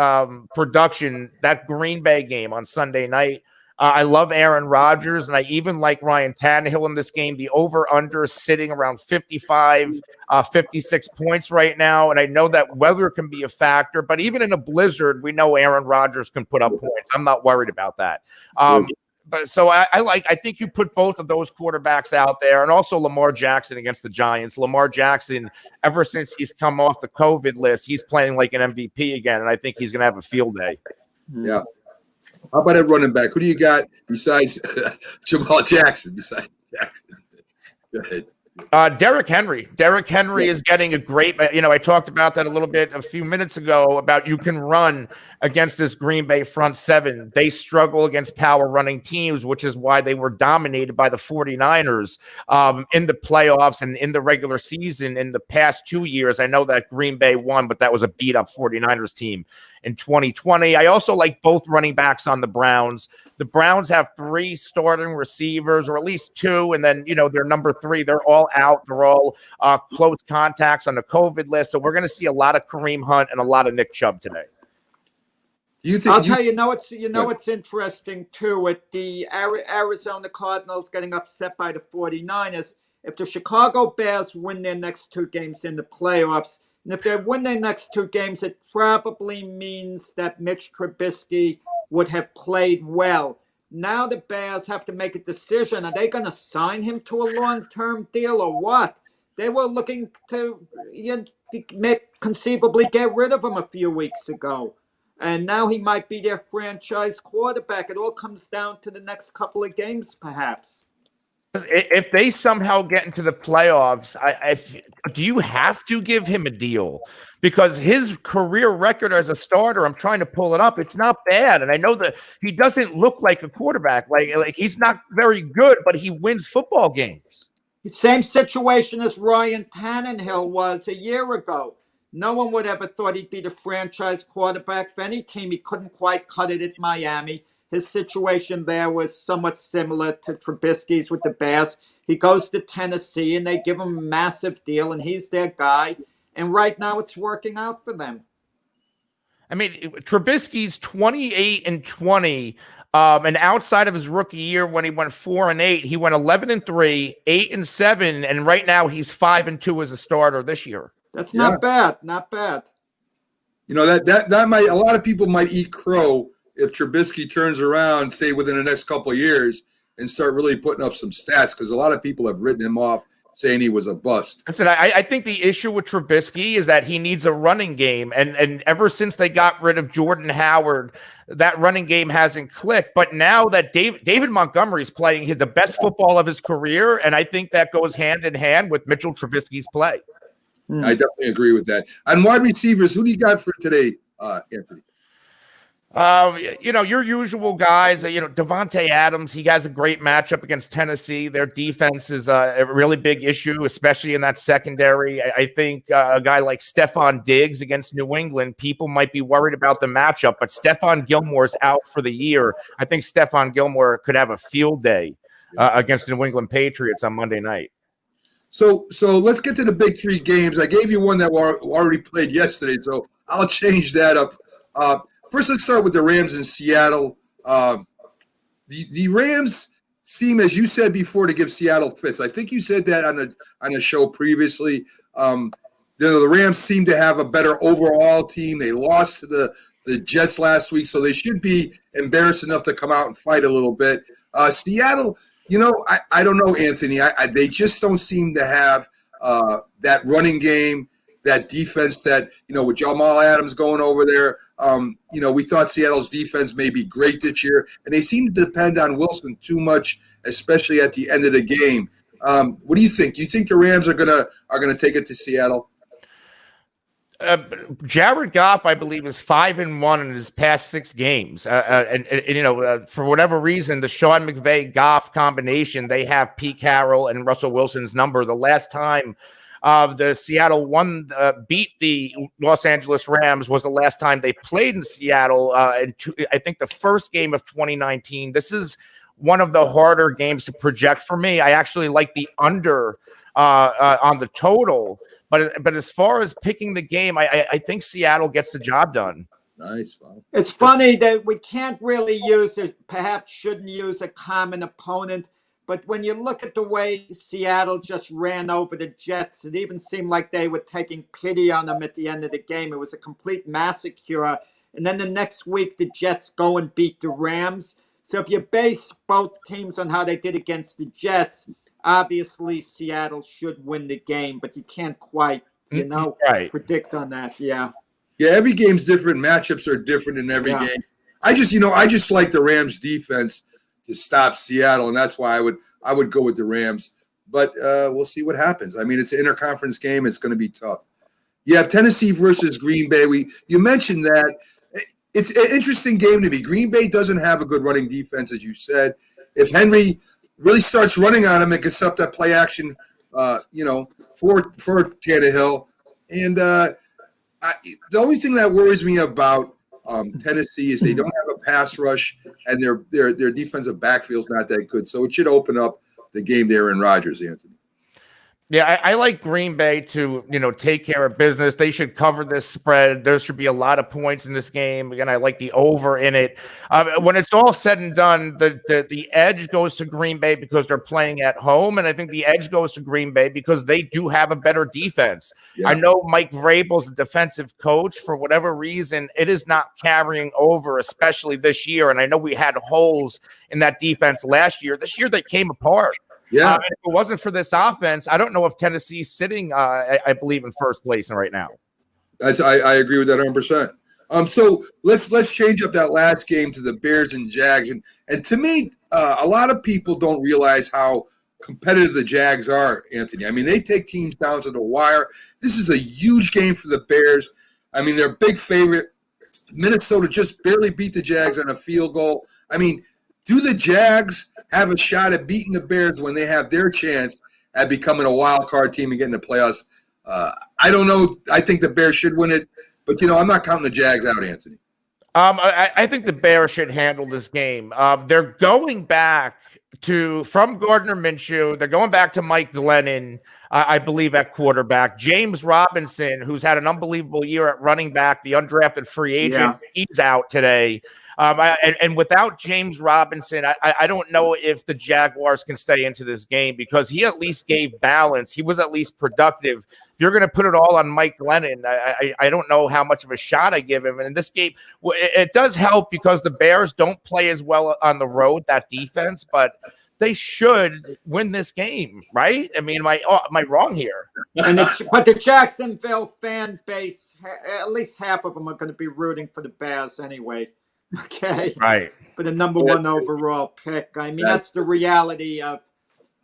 production, that Green Bay game on Sunday night. I love Aaron Rodgers, and I even like Ryan Tannehill in this game. The over-under is sitting around 55, 56 points right now, and I know that weather can be a factor, but even in a blizzard, we know Aaron Rodgers can put up points. I'm not worried about that. But so I think you put both of those quarterbacks out there, and also Lamar Jackson against the Giants. Lamar Jackson, ever since he's come off the COVID list, he's playing like an MVP again, and I think he's going to have a field day. Yeah. How about a running back? Who do you got besides Jamal Jackson? Go ahead. Derrick Henry. Derrick Henry is getting a great, I talked about that a little bit a few minutes ago about you can run against this Green Bay front seven. They struggle against power running teams, which is why they were dominated by the 49ers in the playoffs and in the regular season in the past 2 years. I know that Green Bay won, but that was a beat up 49ers team in 2020. I also like both running backs on the Browns. The Browns have 3 starting receivers, or at least 2, and then, their number 3, they're all out. They're all close contacts on the COVID list. So we're going to see a lot of Kareem Hunt and a lot of Nick Chubb today. I'll tell you, it's interesting, too, with the Arizona Cardinals getting upset by the 49ers. If the Chicago Bears win their next 2 games in the playoffs, and if they win their next 2 games, it probably means that Mitch Trubisky would have played well. Now the Bears have to make a decision. Are they going to sign him to a long-term deal or what? They were looking to conceivably get rid of him a few weeks ago. And now he might be their franchise quarterback. It all comes down to the next couple of games, perhaps. If they somehow get into the playoffs, do you have to give him a deal? Because his career record as a starter, I'm trying to pull it up, it's not bad. And I know that he doesn't look like a quarterback. Like he's not very good, but he wins football games. Same situation as Ryan Tannehill was a year ago. No one would ever thought he'd be the franchise quarterback for any team. He couldn't quite cut it at Miami. His situation there was somewhat similar to Trubisky's with the Bears. He goes to Tennessee, and they give him a massive deal, and he's their guy. And right now it's working out for them. I mean, Trubisky's 28-20. And outside of his rookie year, when he went 4-8, he went 11-3, 8-7, and right now he's 5-2 as a starter this year. That's not bad. Not bad. That might, a lot of people might eat crow if Trubisky turns around, say within the next couple of years, and start really putting up some stats, because a lot of people have written him off saying he was a bust. Listen, I think the issue with Trubisky is that he needs a running game, and ever since they got rid of Jordan Howard, that running game hasn't clicked. But now that David Montgomery is playing the best football of his career, and I think that goes hand in hand with Mitchell Trubisky's play. I definitely agree with that. On wide receivers, who do you got for today, Anthony? Your usual guys, Devontae Adams, he has a great matchup against Tennessee. Their defense is a really big issue, especially in that secondary. I think a guy like Stephon Diggs against New England, people might be worried about the matchup, but Stephon Gilmore's out for the year. I think Stephon Gilmore could have a field day against the New England Patriots on Monday night. So let's get to the big three games. I gave you one that already played yesterday, so I'll change that up. First, let's start with the Rams in Seattle. The Rams seem, as you said before, to give Seattle fits. I think you said that on a show previously. The Rams seem to have a better overall team. They lost to the Jets last week, so they should be embarrassed enough to come out and fight a little bit. Seattle, I don't know, Anthony. They just don't seem to have that running game, that defense that, with Jamal Adams going over there, we thought Seattle's defense may be great this year, and they seem to depend on Wilson too much, especially at the end of the game. What do you think? Do you think the Rams are gonna take it to Seattle? Jared Goff, I believe, is 5-1 in his past 6 games. For whatever reason, the Sean McVay Goff combination, they have Pete Carroll and Russell Wilson's number. The last time the Seattle beat the Los Angeles Rams was the last time they played in Seattle. I think the first game of 2019. This is one of the harder games to project for me. I actually like the under on the total. But as far as picking the game, I think Seattle gets the job done. Nice. Wow. It's funny that we can't really use it, perhaps shouldn't use a common opponent. But when you look at the way Seattle just ran over the Jets, it even seemed like they were taking pity on them at the end of the game. It was a complete massacre. And then the next week, the Jets go and beat the Rams. So if you base both teams on how they did against the Jets, obviously Seattle should win the game, but you can't quite, predict on that. Yeah. Yeah, every game's different. Matchups are different in every game. I just like the Rams defense to stop Seattle, and that's why I would go with the Rams. But we'll see what happens. I mean, it's an interconference game. It's going to be tough. You have Tennessee versus Green Bay. You mentioned that. It's an interesting game to me. Green Bay doesn't have a good running defense, as you said. If Henry really starts running on him and gets up that play action, for Tannehill. And the only thing that worries me about Tennessee is they don't have a pass rush, and their defensive backfield's not that good. So it should open up the game there in Rodgers, Anthony. Yeah, I like Green Bay to, take care of business. They should cover this spread. There should be a lot of points in this game. Again, I like the over in it. When it's all said and done, the edge goes to Green Bay because they're playing at home, and I think the edge goes to Green Bay because they do have a better defense. Yeah. I know Mike Vrabel's a defensive coach. For whatever reason, it is not carrying over, especially this year. And I know we had holes in that defense last year. This year, they came apart. Yeah. If it wasn't for this offense, I don't know if Tennessee's sitting, I believe, in first place right now. I agree with that 100%. So let's change up that last game to the Bears and Jags. And to me, a lot of people don't realize how competitive the Jags are, Anthony. I mean, they take teams down to the wire. This is a huge game for the Bears. I mean, they're a big favorite. Minnesota just barely beat the Jags on a field goal. I mean, do the Jags have a shot at beating the Bears when they have their chance at becoming a wild card team and getting the playoffs? I don't know. I think the Bears should win it, but I'm not counting the Jags out, Anthony. I think the Bears should handle this game. They're going back from Gardner Minshew. They're going back to Mike Glennon, I believe, at quarterback. James Robinson, who's had an unbelievable year at running back, the undrafted free agent, he's out today. And without James Robinson, I don't know if the Jaguars can stay into this game because he at least gave balance. He was at least productive. If you're going to put it all on Mike Glennon, I don't know how much of a shot I give him. And in this game, it does help because the Bears don't play as well on the road, that defense, but they should win this game, right? I mean, am I wrong here? But the Jacksonville fan base, at least half of them are going to be rooting for the Bears anyway. Okay. Right. For the number one overall pick. I mean, that's the reality of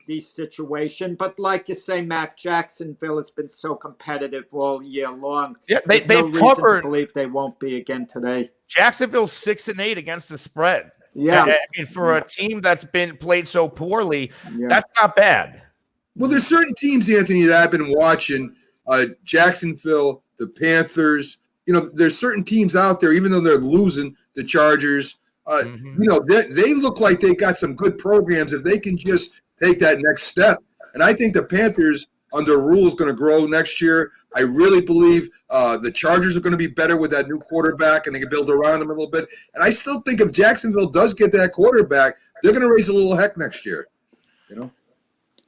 these situations. But like you say, Mac, Jacksonville has been so competitive all year long. Yeah, There's no they've reason to covered. believe they won't be again today. Jacksonville's 6-8 against the spread. Yeah. I mean, for a team that's been played so poorly, Yeah. that's not bad. Well, there's certain teams, Anthony, that I've been watching. Jacksonville, the Panthers. You know, there's certain teams out there, even though they're losing, the Chargers. You know, they look like they got some good programs if they can just take that next step. And I think the Panthers, under rules, going to grow next year. I really believe the Chargers are going to be better with that new quarterback, and they can build around them a little bit. And I still think if Jacksonville does get that quarterback, they're going to raise a little heck next year. You know,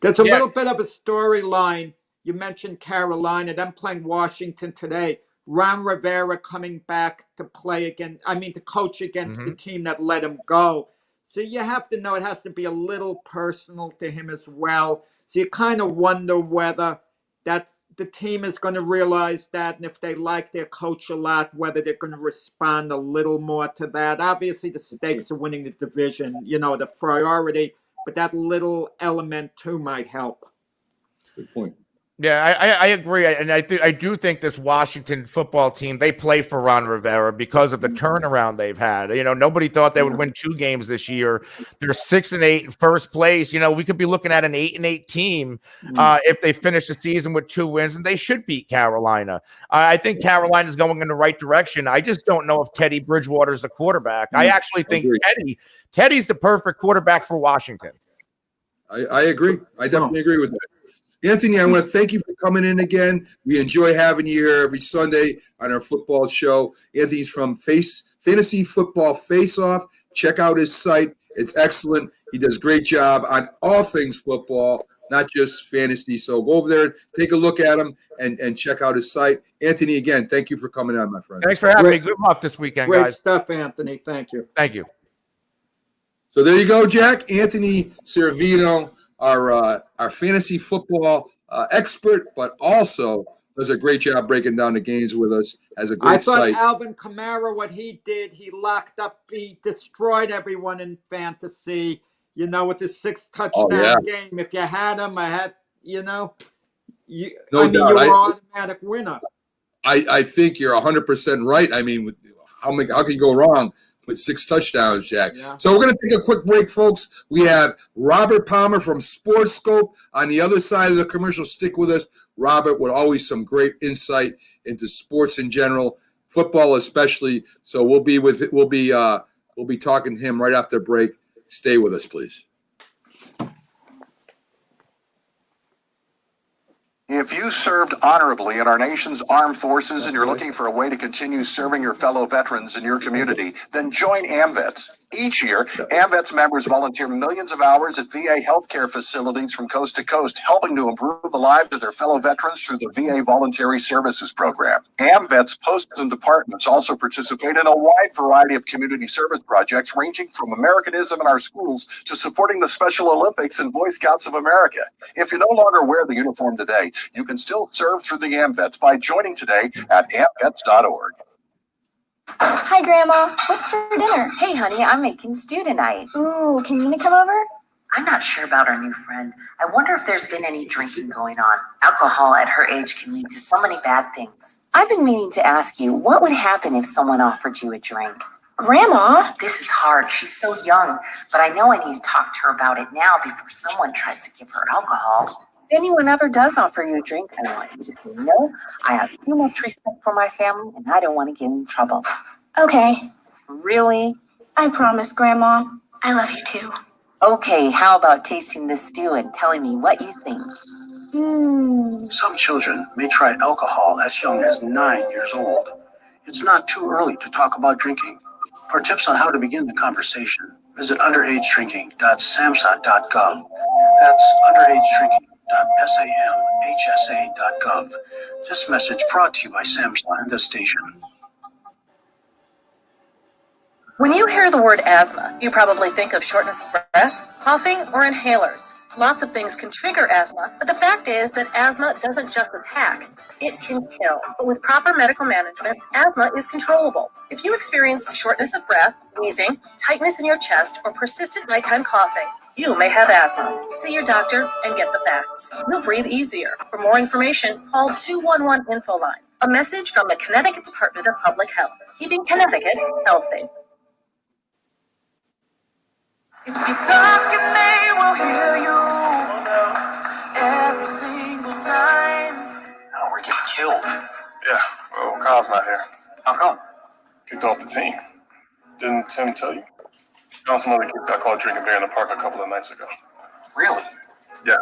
there's a little bit of a storyline. You mentioned Carolina, them playing Washington today. Ron Rivera coming back to play again. I mean, to coach against the team that let him go. So you have to know it has to be a little personal to him as well. So you kind of wonder whether that's the team is going to realize that, and if they like their coach a lot, whether they're going to respond a little more to that. Obviously, the stakes of winning the division, you know, the priority, but that little element too might help. that's a good point. Yeah, I agree, and I do think this Washington football team, they play for Ron Rivera because of the turnaround they've had. You know, nobody thought they would win 2 games this year. They're 6-8 in first place. You know, we could be looking at an 8-8 team if they finish the season with 2 wins, and they should beat Carolina. I think Carolina's going in the right direction. I just don't know if Teddy Bridgewater's the quarterback. I actually think Teddy's the perfect quarterback for Washington. I agree. I definitely agree with that. Anthony, I want to thank you for coming in again. We enjoy having you here every Sunday on our football show. Anthony's from Fantasy Football Face Off. Check out his site. It's excellent. He does a great job on all things football, not just fantasy. So go over there, take a look at him, and check out his site. Anthony, again, thank you for coming on, my friend. Thanks for having me. Good luck this weekend, Great guys. stuff, Anthony. Thank you. Thank you. So there you go, Jack. Anthony Servino, our fantasy football expert, but also does a great job breaking down the games with us. Has a great site. I thought Alvin Kamara, what he did, he locked up, he destroyed everyone in fantasy, you know, with his 6 touchdown game. If you had him, you were an automatic winner. I think you're 100% right. I mean, how can you go wrong with 6 touchdowns, Jack? Yeah. So we're going to take a quick break, folks. We have Robert Palmer from Sports Scope on the other side of the commercial. Stick with us. Robert with always some great insight into sports in general, football especially. So we'll be talking to him right after the break. Stay with us, please. If you served honorably in our nation's armed forces and you're looking for a way to continue serving your fellow veterans in your community, then join AMVETS. Each year, AMVETS members volunteer millions of hours at VA healthcare facilities from coast to coast, helping to improve the lives of their fellow veterans through the VA Voluntary Services Program. AMVETS posts and departments also participate in a wide variety of community service projects, ranging from Americanism in our schools to supporting the Special Olympics and Boy Scouts of America. If you no longer wear the uniform today, you can still serve through the AMVETS by joining today at amvets.org. Hi, Grandma. What's for dinner? Hey, honey, I'm making stew tonight. Ooh, can Nina come over? I'm not sure about our new friend. I wonder if there's been any drinking going on. Alcohol at her age can lead to so many bad things. I've been meaning to ask you, what would happen if someone offered you a drink? Grandma? This is hard. She's so young, but I know I need to talk to her about it now before someone tries to give her alcohol. If anyone ever does offer you a drink, I want you to say no. I have too much respect for my family, and I don't want to get in trouble. Okay. Really? I promise, Grandma. I love you too. Okay, how about tasting this stew and telling me what you think? Some children may try alcohol as young as 9 years old. It's not too early to talk about drinking. For tips on how to begin the conversation, visit underagedrinking.samhsa.gov. That's underagedrinking.samhsa.gov. This message brought to you by SAMHSA and this station. When you hear the word asthma, you probably think of shortness of breath, coughing, or inhalers. Lots of things can trigger asthma, but the fact is that asthma doesn't just attack, it can kill. But with proper medical management, asthma is controllable. If you experience shortness of breath, wheezing, tightness in your chest, or persistent nighttime coughing, You may have asthma. See your doctor and get the facts. You'll breathe easier. For more information, call 211 Info Line. A message from the Connecticut Department of Public Health, keeping Connecticut healthy. If you talk and they will hear you every single time. Oh, we're getting killed. Yeah, well, Kyle's not here. How come? Kicked off the team. Didn't Tim tell you? Found some other kids got caught drinking beer in the park a couple of nights ago. Really? Yeah,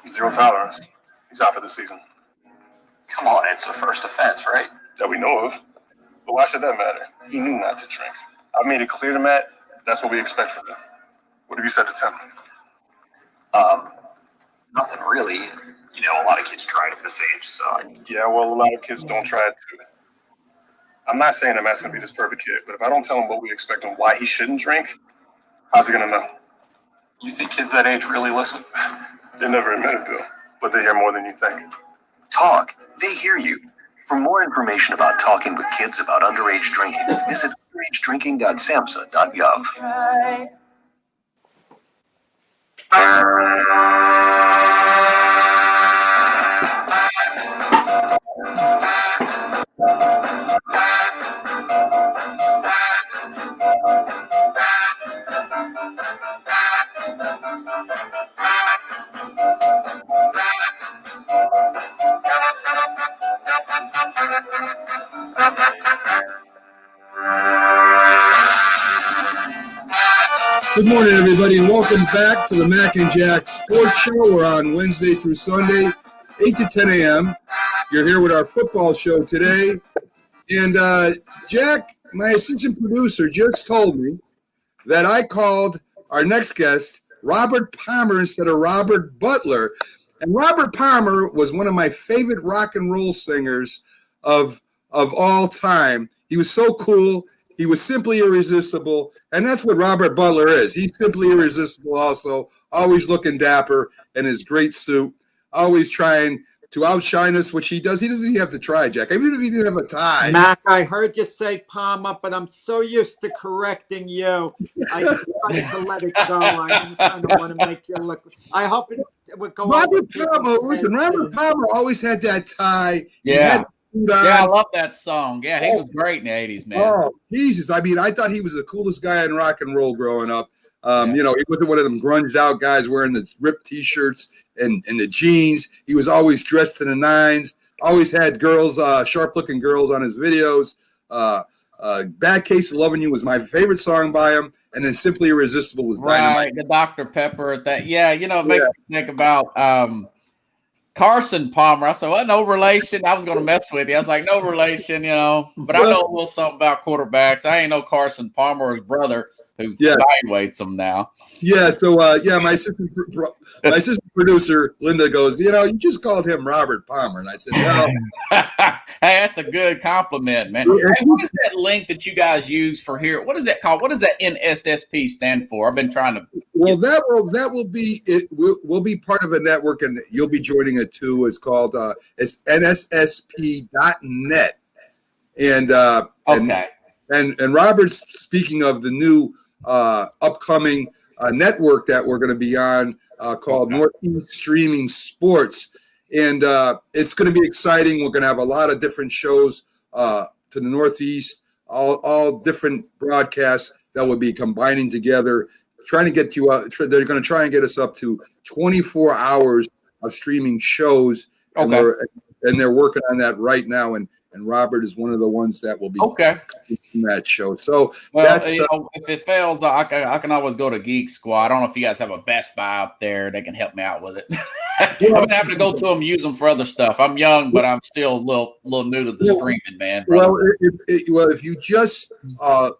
0 tolerance. He's out for the season. Come on, it's a first offense, right? That we know of. But why should that matter? He knew not to drink. I made it clear to Matt, that's what we expect from him. What have you said to Tim? Nothing really. You know, a lot of kids try it at this age, so. Yeah, well, a lot of kids don't try it too. I'm not saying that Matt's going to be this perfect kid, but if I don't tell him what we expect and why he shouldn't drink, how's he going to know? You think kids that age really listen? They never admit it, Bill, but they hear more than you think. Talk. They hear you. For more information about talking with kids about underage drinking, visit underagedrinking.samhsa.gov. Try. Good morning, everybody, and welcome back to the Mac and Jack Sports Show. We're on Wednesday through Sunday, 8 to 10 a.m. You're here with our football show today. And Jack, my assistant producer, just told me that I called our next guest Robert Palmer instead of Robert Butler. And Robert Palmer was one of my favorite rock and roll singers of all time. He was so cool. He was simply irresistible, and that's what Robert Butler is. He's simply irresistible also, always looking dapper in his great suit, always trying to outshine us, which he does. He doesn't even have to try, Jack. Even if he didn't have a tie. Mac, I heard you say Palmer, but I'm so used to correcting you. I decided to let it go. I don't want to make you look. I hope it would go. Robert Palmer, listen, Robert Palmer always had that tie. Yeah. Yeah, I love that song. Yeah, he was great in the 80s, man. Oh, Jesus. I mean, I thought he was the coolest guy in rock and roll growing up. You know, he wasn't one of them grunged out guys wearing the ripped T-shirts and the jeans. He was always dressed to the nines, always had girls, sharp-looking girls on his videos. Bad Case of Loving You was my favorite song by him, and then Simply Irresistible was Dynamite. Right, the Dr. Pepper. Yeah, you know, it makes me think about Carson Palmer. I said, well, no relation. I was going to mess with you. I was like, no relation, you know. But I know a little something about quarterbacks. I ain't know Carson Palmer, his brother, who evaluates them now. Yeah, so, my assistant producer, Linda, goes, you know, you just called him Robert Palmer. And I said, well. Hey, that's a good compliment, man. Hey, what is that link that you guys use for here? What is that called? What does that NSSP stand for? I've been trying to. Well, that will be it. Will be part of a network, and you'll be joining it too. It's called it's NSSP.net, and okay. And Robert's speaking of the new upcoming network that we're going to be on called Northeast Streaming Sports. And it's going to be exciting. We're going to have a lot of different shows to the Northeast, all different broadcasts that will be combining together, trying to get you they're going to try and get us up to 24 hours of streaming shows. Okay. And they're working on that right now. And Robert is one of the ones that will be in that show. So that's you know, if it fails, I can always go to Geek Squad. I don't know if you guys have a Best Buy up there that can help me out with it. I've been having to go to them, use them for other stuff. I'm young, but I'm still a little new to the streaming, man. Brother. Well, if you just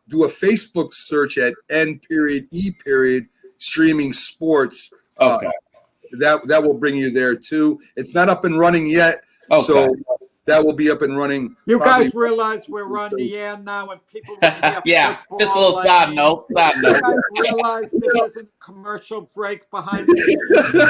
do a Facebook search at N.E. streaming sports, that will bring you there too. It's not up and running yet, so that will be up and running. You guys realize we're on the air now, and people yeah, just a little side note. You guys realize this isn't a commercial break behind the scenes.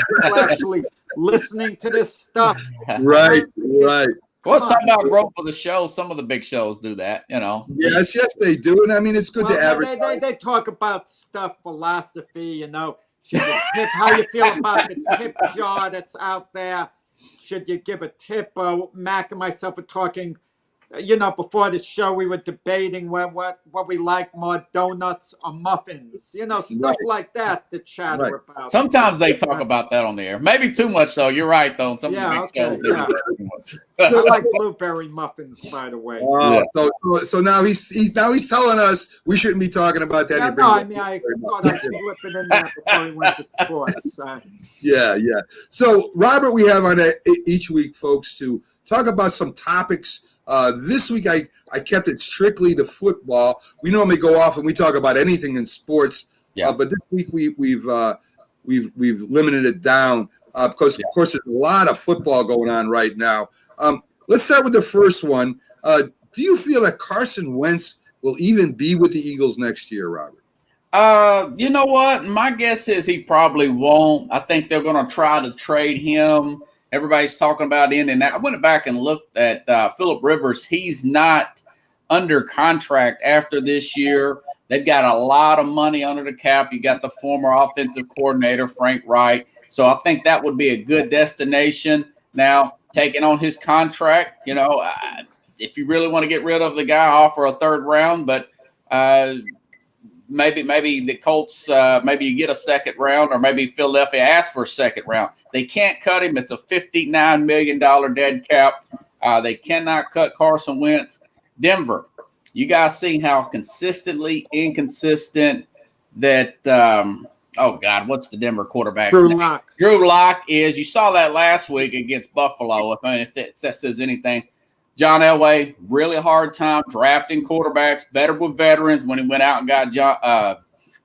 People actually listening to this stuff. Right. Well, let's talk about growth for the show. Some of the big shows do that, you know. Yes, they do. And I mean, it's good to advertise. They talk about stuff, philosophy, you know. Should you tip? How you feel about the tip jar that's out there? Should you give a tip? Mac and myself were talking, before the show, we were debating what we like more, donuts or muffins. Stuff like that to chatter about. Sometimes they talk about that on the air. Maybe too much, though. You're right, though. Some yeah, of the okay, big shows, yeah. I like blueberry muffins, by the way. So now he's telling us we shouldn't be talking about that. Yeah, no, I mean, I thought I'd slip it in there before we went to sports. Yeah. So, Robert, we have on each week, folks, to talk about some topics. This week, I kept it strictly to football. We normally go off and we talk about anything in sports, but this week we've limited it down because, of course, there's a lot of football going on right now. Let's start with the first one. Do you feel that Carson Wentz will even be with the Eagles next year, Robert? You know what? My guess is he probably won't. I think they're going to try to trade him. Everybody's talking about in and out. I went back and looked at Phillip Rivers. He's not under contract after this year. They've got a lot of money under the cap. You got the former offensive coordinator, Frank Wright. So I think that would be a good destination. Now, taking on his contract, if you really want to get rid of the guy, offer a third round. But maybe the Colts, maybe you get a second round, or maybe Philadelphia asks for a second round. They can't cut him. It's a $59 million dead cap. They cannot cut Carson Wentz. Denver, you guys see how consistently inconsistent that what's the Denver quarterback's Drew name? Lock. Drew Lock is. You saw that last week against Buffalo. If that says anything. John Elway, really hard time drafting quarterbacks, better with veterans when he went out and got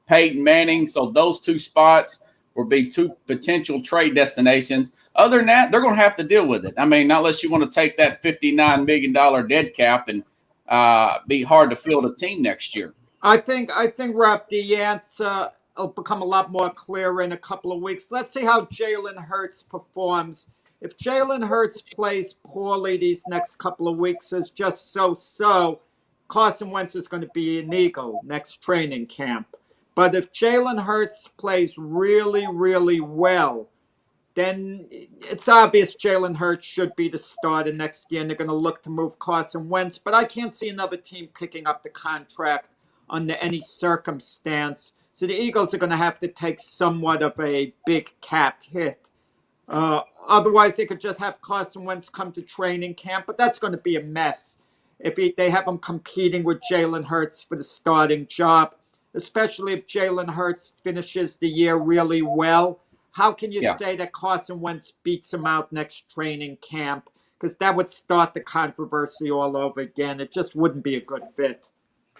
Peyton Manning. So those two spots would be two potential trade destinations. Other than that, they're going to have to deal with it. I mean, not unless you want to take that $59 million dead cap and be hard to field a team next year. I think, Rob, the answer will become a lot more clear in a couple of weeks. Let's see how Jalen Hurts performs. If Jalen Hurts plays poorly these next couple of weeks, is just so, Carson Wentz is going to be an Eagle next training camp. But if Jalen Hurts plays really, really well, then it's obvious Jalen Hurts should be the starter next year, and they're going to look to move Carson Wentz. But I can't see another team picking up the contract under any circumstance. So the Eagles are going to have to take somewhat of a big cap hit. Otherwise, they could just have Carson Wentz come to training camp, but that's going to be a mess if they have him competing with Jalen Hurts for the starting job, especially if Jalen Hurts finishes the year really well. How can you say that Carson Wentz beats him out next training camp? Because that would start the controversy all over again. It just wouldn't be a good fit.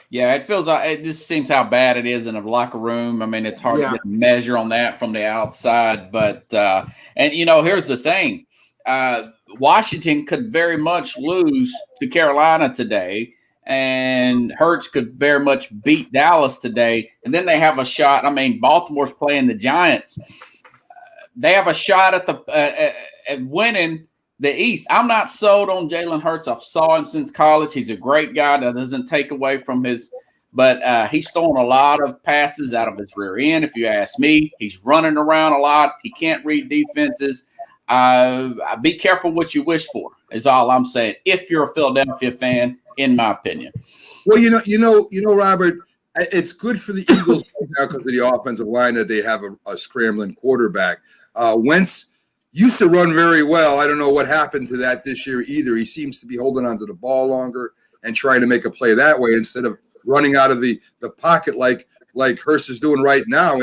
Yeah, it feels like this seems how bad it is in a locker room. I mean, it's hard to get a measure on that from the outside. But, here's the thing. Washington could very much lose to Carolina today, and Hurts could very much beat Dallas today. And then they have a shot. I mean, Baltimore's playing the Giants. They have a shot at winning the East. I'm not sold on Jalen Hurts. I've saw him since college. He's a great guy. That doesn't take away from but he's throwing a lot of passes out of his rear end. If you ask me, he's running around a lot. He can't read defenses. Be careful what you wish for is all I'm saying. If you're a Philadelphia fan, in my opinion. Well, Robert, it's good for the Eagles now because of the offensive line that they have a scrambling quarterback. Wentz used to run very well. I don't know what happened to that this year either. He seems to be holding onto the ball longer and trying to make a play that way instead of running out of the pocket like Hurts is doing right now.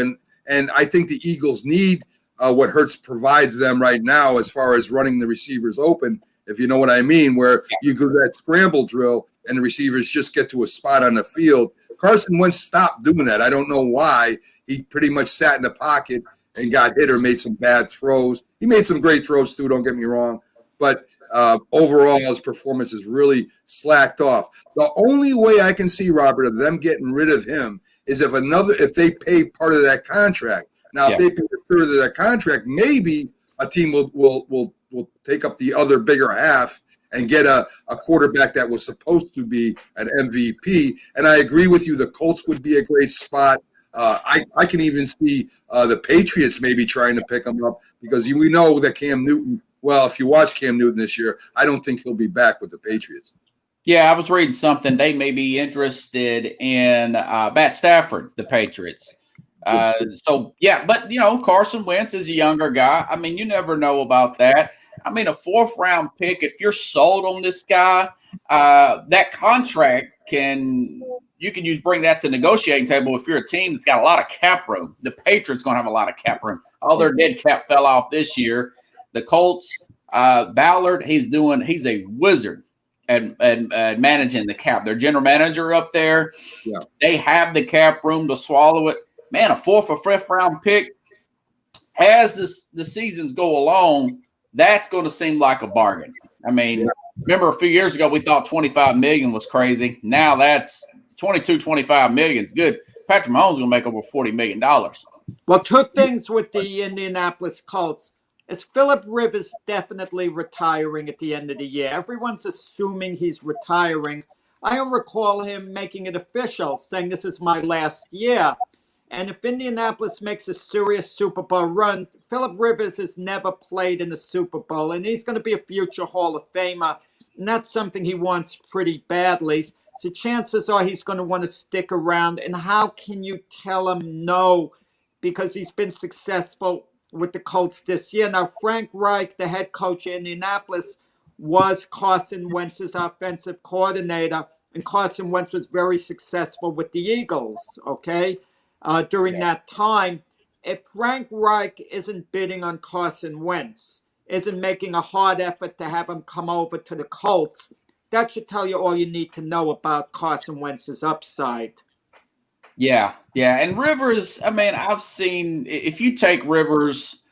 And I think the Eagles need what Hurts provides them right now as far as running the receivers open, if you know what I mean, where you do that scramble drill and the receivers just get to a spot on the field. Carson Wentz stopped doing that. I don't know why. He pretty much sat in the pocket and got hit or made some bad throws. He made some great throws too, don't get me wrong. But overall, his performance has really slacked off. The only way I can see, Robert, of them getting rid of him is if they pay part of that contract. Now, if they pay a third of that contract, maybe a team will take up the other bigger half and get a quarterback that was supposed to be an MVP. And I agree with you. The Colts would be a great spot. I can even see the Patriots maybe trying to pick him up because we know that Cam Newton. Well, if you watch Cam Newton this year, I don't think he'll be back with the Patriots. Yeah, I was reading something. They may be interested in Matt Stafford, the Patriots. So, yeah, but, Carson Wentz is a younger guy. I mean, you never know about that. I mean, a 4th-round pick, if you're sold on this guy, that contract you can bring that to the negotiating table if you're a team that's got a lot of cap room. The Patriots going to have a lot of cap room. All their dead cap fell off this year. The Colts, Ballard, he's a wizard at managing the cap. Their general manager up there, they have the cap room to swallow it. Man, a 4th or 5th round pick, as the seasons go along, that's going to seem like a bargain. I mean, remember a few years ago we thought $25 million was crazy. Now that's $25 million is good. Patrick Mahomes is going to make over $40 million. Well, 2 things with the Indianapolis Colts. Is Philip Rivers definitely retiring at the end of the year? Everyone's assuming he's retiring. I don't recall him making it official, saying this is my last year. And if Indianapolis makes a serious Super Bowl run, Philip Rivers has never played in the Super Bowl, and he's going to be a future Hall of Famer. And that's something he wants pretty badly. So chances are he's going to want to stick around. And how can you tell him no? Because he's been successful with the Colts this year. Now, Frank Reich, the head coach of Indianapolis, was Carson Wentz's offensive coordinator, and Carson Wentz was very successful with the Eagles, during that time. If Frank Reich isn't bidding on Carson Wentz, isn't making a hard effort to have him come over to the Colts, that should tell you all you need to know about Carson Wentz's upside. Yeah. And Rivers, I mean, I've seen, if you take Rivers,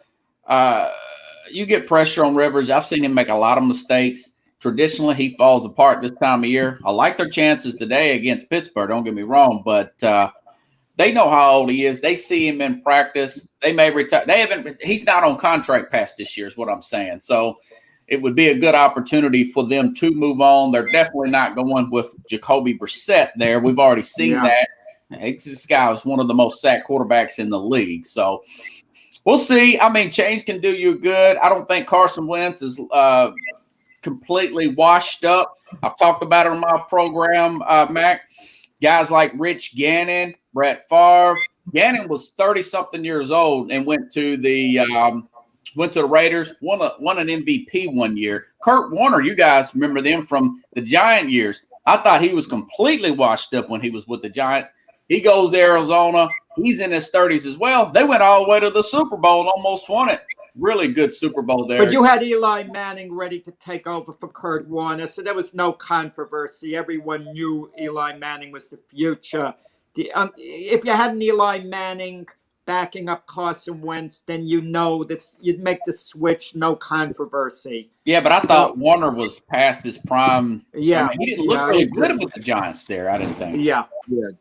you get pressure on Rivers. I've seen him make a lot of mistakes. Traditionally, he falls apart this time of year. I like their chances today against Pittsburgh, don't get me wrong, but they know how old he is. They see him in practice. They may retire. He's not on contract past this year is what I'm saying. So it would be a good opportunity for them to move on. They're definitely not going with Jacoby Brissett there. We've already seen that. This guy is one of the most sacked quarterbacks in the league. So we'll see. I mean, change can do you good. I don't think Carson Wentz is completely washed up. I've talked about it on my program, Mac. Guys like Rich Gannon, Brett Favre. Gannon was 30-something years old and went to the Raiders, won an MVP one year. Kurt Warner, you guys remember them from the Giant years. I thought he was completely washed up when he was with the Giants. He goes to Arizona. He's in his 30s as well. They went all the way to the Super Bowl and almost won it. Really good Super Bowl there. But you had Eli Manning ready to take over for Kurt Warner, so there was no controversy. Everyone knew Eli Manning was the future. If you had an Eli Manning backing up Carson Wentz, then that you'd make the switch, no controversy. Yeah, but I thought Warner was past his prime. Yeah. I mean, he didn't look really good with the Giants there, I didn't think. Yeah.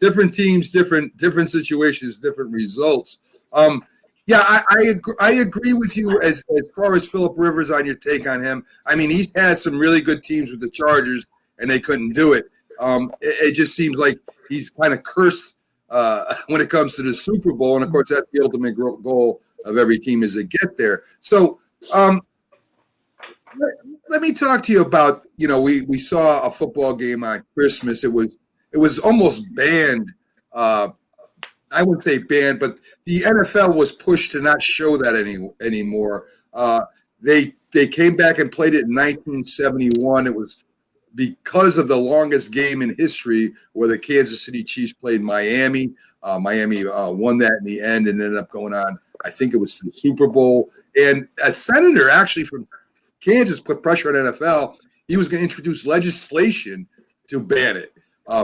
Different teams, different situations, different results. I agree with you as far as Philip Rivers on your take on him. I mean, he's had some really good teams with the Chargers, and they couldn't do it. It just seems like he's kind of cursed when it comes to the Super Bowl. And, of course, that's the ultimate goal of every team is to get there. So let me talk to you about, we saw a football game on Christmas. It was almost banned. I wouldn't say banned, but the NFL was pushed to not show that anymore. They came back and played it in 1971. It was because of the longest game in history where the Kansas City Chiefs played Miami. Miami won that in the end and ended up going on, I think it was to the Super Bowl. And a senator actually from Kansas put pressure on NFL. He was going to introduce legislation to ban it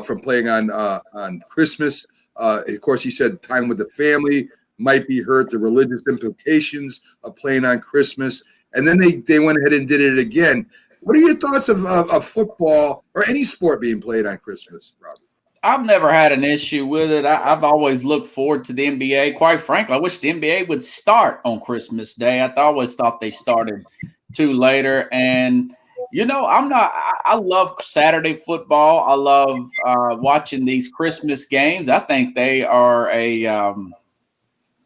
from playing on Christmas. Of course, he said time with the family might be hurt, the religious implications of playing on Christmas. And then they went ahead and did it again. What are your thoughts of football or any sport being played on Christmas, Rob? I've never had an issue with it. I've always looked forward to the NBA. Quite frankly, I wish the NBA would start on Christmas Day. I always thought they started too later. And, I'm not. I love Saturday football. I love watching these Christmas games. I think they are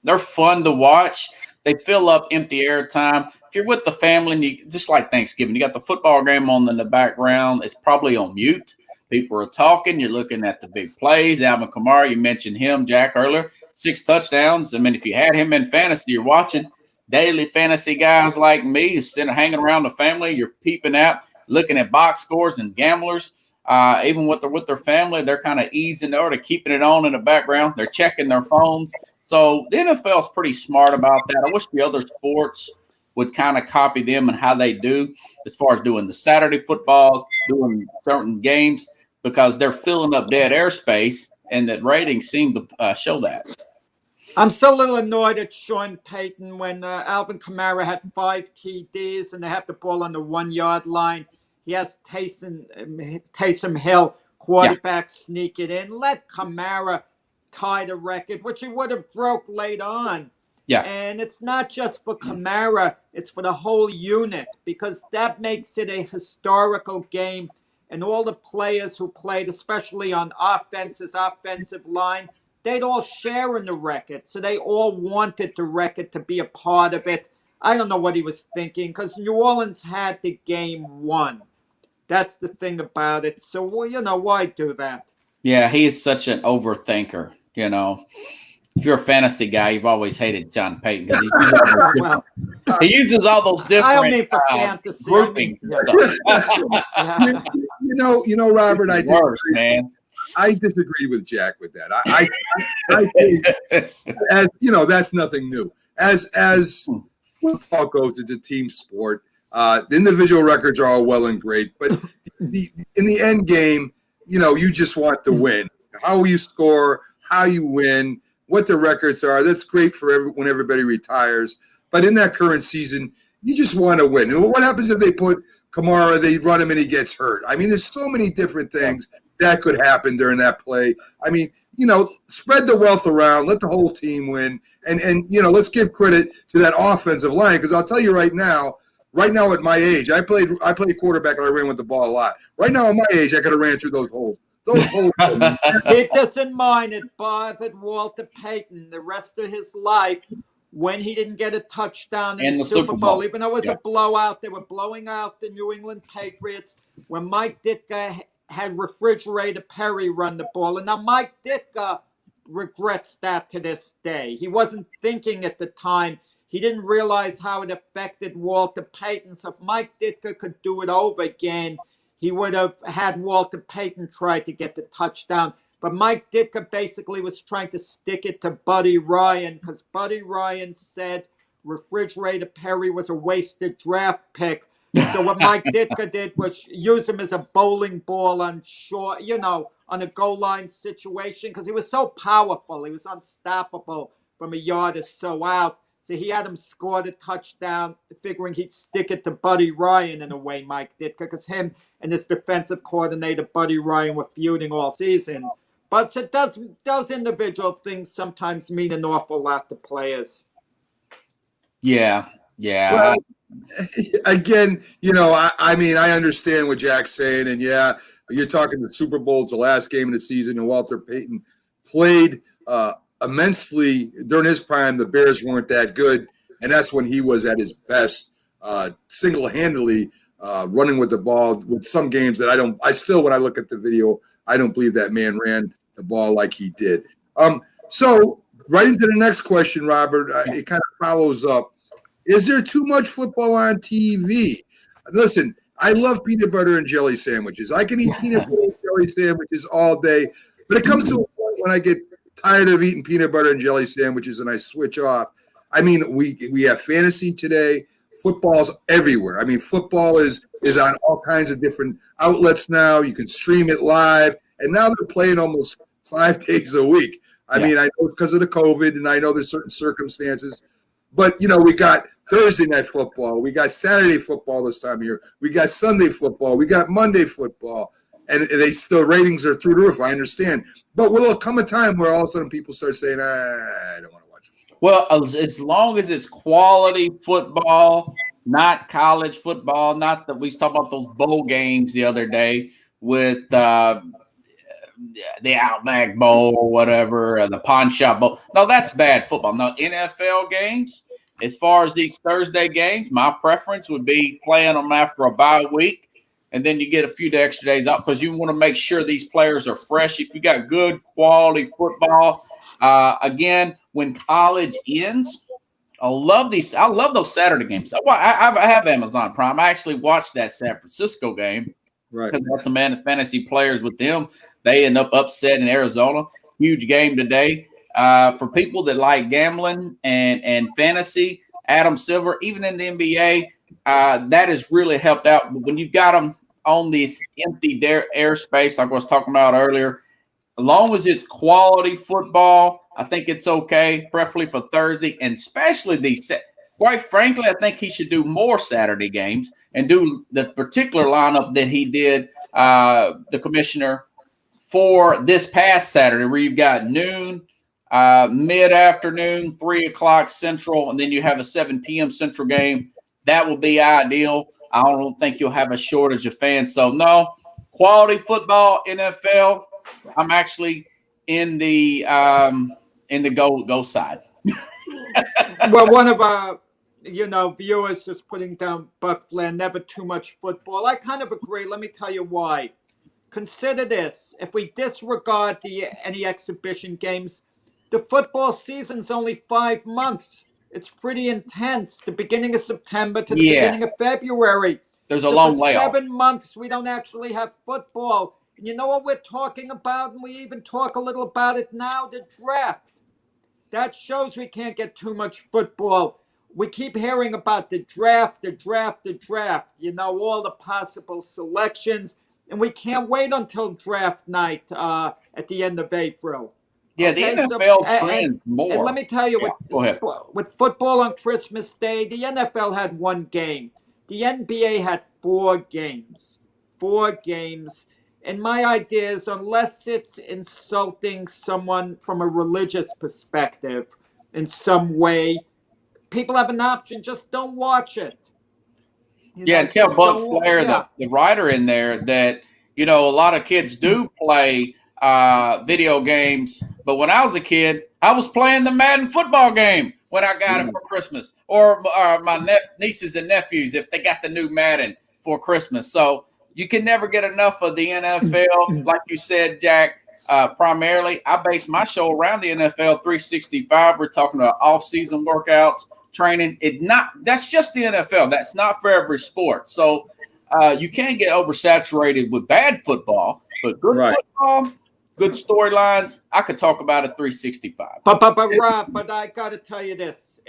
they're fun to watch. They fill up empty air time. If you're with the family, and you just like Thanksgiving, you got the football game on in the background. It's probably on mute. People are talking. You're looking at the big plays. Alvin Kamara, you mentioned him, Jack, earlier. 6 touchdowns. I mean, if you had him in fantasy, you're watching. Daily fantasy guys like me, sitting hanging around the family, you're peeping out, looking at box scores and gamblers. Even with their family, they're kind of easing over to keeping it on in the background. They're checking their phones. So the NFL is pretty smart about that. I wish the other sports would kind of copy them and how they do as far as doing the Saturday footballs, doing certain games, because they're filling up dead airspace, and that ratings seem to show that. I'm still a little annoyed at Sean Payton when Alvin Kamara had 5 TDs and they have the ball on the 1-yard line. He has Taysom Hill, quarterback, sneak it in. Let Kamara tie the record, which he would have broke late on. Yeah. And it's not just for Kamara, it's for the whole unit, because that makes it a historical game. And all the players who played, especially on offensive line, they'd all share in the record. So they all wanted the record to be a part of it. I don't know what he was thinking, because New Orleans had the game won. That's the thing about it. So, why do that? Yeah, he's such an overthinker, If you're a fantasy guy, you've always hated John Payton because he uses all those different I don't mean for fantasy. groupings and stuff. Robert, I disagree with Jack with that. I think, that's nothing new. As football goes, it's a team sport. The individual records are all well and great, but in the end game, you just want to win. How you score, how you win, what the records are. That's great for when everybody retires. But in that current season, you just want to win. What happens if they put Kamara, they run him and he gets hurt? I mean, there's so many different things that could happen during that play. I mean, spread the wealth around, let the whole team win, and let's give credit to that offensive line, because I'll tell you right now at my age, I played quarterback and I ran with the ball a lot. Right now at my age, I could have ran through those holes. Keep this in mind. It bothered Walter Payton the rest of his life when he didn't get a touchdown in the Super Bowl. Even though it was a blowout, they were blowing out the New England Patriots when Mike Ditka had Refrigerator Perry run the ball. And now Mike Ditka regrets that to this day. He wasn't thinking at the time. He didn't realize how it affected Walter Payton. So if Mike Ditka could do it over again, he would have had Walter Payton try to get the touchdown. But Mike Ditka basically was trying to stick it to Buddy Ryan, because Buddy Ryan said Refrigerator Perry was a wasted draft pick. So what Mike Ditka did was use him as a bowling ball on short, on a goal line situation, because he was so powerful. He was unstoppable from a yard or so out. So he had him score the touchdown, figuring he'd stick it to Buddy Ryan in a way, Mike Ditka, because him and his defensive coordinator, Buddy Ryan, were feuding all season. But so those individual things sometimes mean an awful lot to players. Yeah. Well, again, I understand what Jack's saying, and you're talking the Super Bowl. It's the last game of the season, and Walter Payton played immensely during his prime. The Bears weren't that good, and that's when he was at his best, single-handedly running with the ball. With some games that I still, when I look at the video, I don't believe that man ran the ball like he did. So right into the next question, Robert, it kind of follows up. Is there too much football on TV? Listen, I love peanut butter and jelly sandwiches. I can eat peanut butter and jelly sandwiches all day, but it comes to a point when I get tired of eating peanut butter and jelly sandwiches and I switch off. I mean, we have fantasy today. Football's everywhere. I mean, football is on all kinds of different outlets now. You can stream it live, and now they're playing almost 5 days a week. I mean, I know because of the COVID, and I know there's certain circumstances. But, we got Thursday night football. We got Saturday football this time of year. We got Sunday football. We got Monday football. And the ratings are through the roof. I understand. But will come a time where all of a sudden people start saying, I don't want to watch football. Well, as long as it's quality football not college football, not that we was talking about those bowl games the other day with the Outback Bowl or whatever, or the Pawn Shop Bowl. No, that's bad football. No, NFL games, as far as these Thursday games, my preference would be playing them after a bye week. And then you get a few extra days off because you want to make sure these players are fresh. If you got good quality football, again, when college ends, I love these. I love those Saturday games. I have Amazon Prime. I actually watched that San Francisco game. Right. Because I had some fantasy players with them. They end up upsetting Arizona. Huge game today. For people that like gambling and fantasy, Adam Silver, even in the NBA, that has really helped out. When you've got them on this empty airspace, like I was talking about earlier, as long as it's quality football, I think it's okay, preferably for Thursday, and especially these. Quite frankly, I think he should do more Saturday games and do the particular lineup that he did, the commissioner, for this past Saturday, where you've got noon, mid-afternoon, 3 o'clock Central, and then you have a 7 p.m. Central game. That would be ideal. I don't think you'll have a shortage of fans. So, no, quality football, NFL, I'm actually in the go side. Well, one of our viewers is putting down Buck Flair, never too much football. I kind of agree. Let me tell you why. Consider this. If we disregard any exhibition games, the football season's only 5 months. It's pretty intense. The beginning of September to the beginning of February. There's a long for layoff. 7 months, we don't actually have football. And you know what we're talking about? And we even talk a little about it now, the draft. That shows we can't get too much football. We keep hearing about the draft, all the possible selections. And we can't wait until draft night at the end of April. Yeah, the NFL trends more. And let me tell you, Go ahead. with football on Christmas Day, the NFL had 1 game. The NBA had 4 games. 4 games. And my idea is, unless it's insulting someone from a religious perspective in some way, people have an option. Just don't watch it. And tell Buck Flair, the writer in there, that, a lot of kids do play video games. But when I was a kid, I was playing the Madden football game when I got it for Christmas. Or my nieces and nephews, if they got the new Madden for Christmas. So you can never get enough of the NFL. Like you said, Jack, primarily, I base my show around the NFL 365. We're talking about off-season workouts, training. That's just the NFL. That's not for every sport. So you can't get oversaturated with bad football, but good football, good storylines. I could talk about it 365. But Rob, but I got to tell you this.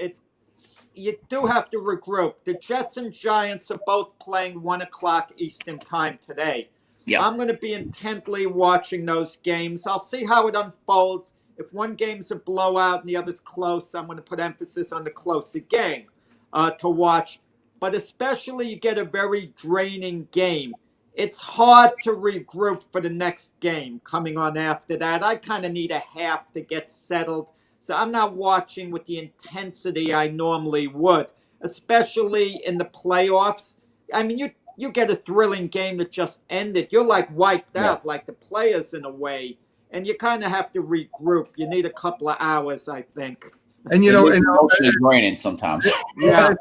You do have to regroup. The Jets and Giants are both playing 1 o'clock Eastern time today. Yeah. I'm going to be intently watching those games. I'll see how it unfolds. If one game's a blowout and the other's close, I'm going to put emphasis on the closer game to watch. But especially you get a very draining game. It's hard to regroup for the next game coming on after that. I kind of need a half to get settled. So I'm not watching with the intensity I normally would, especially in the playoffs. I mean, you get a thrilling game that just ended. You're like wiped out, like the players in a way, and you kind of have to regroup. You need a couple of hours, I think. And emotionally draining sometimes. Yeah.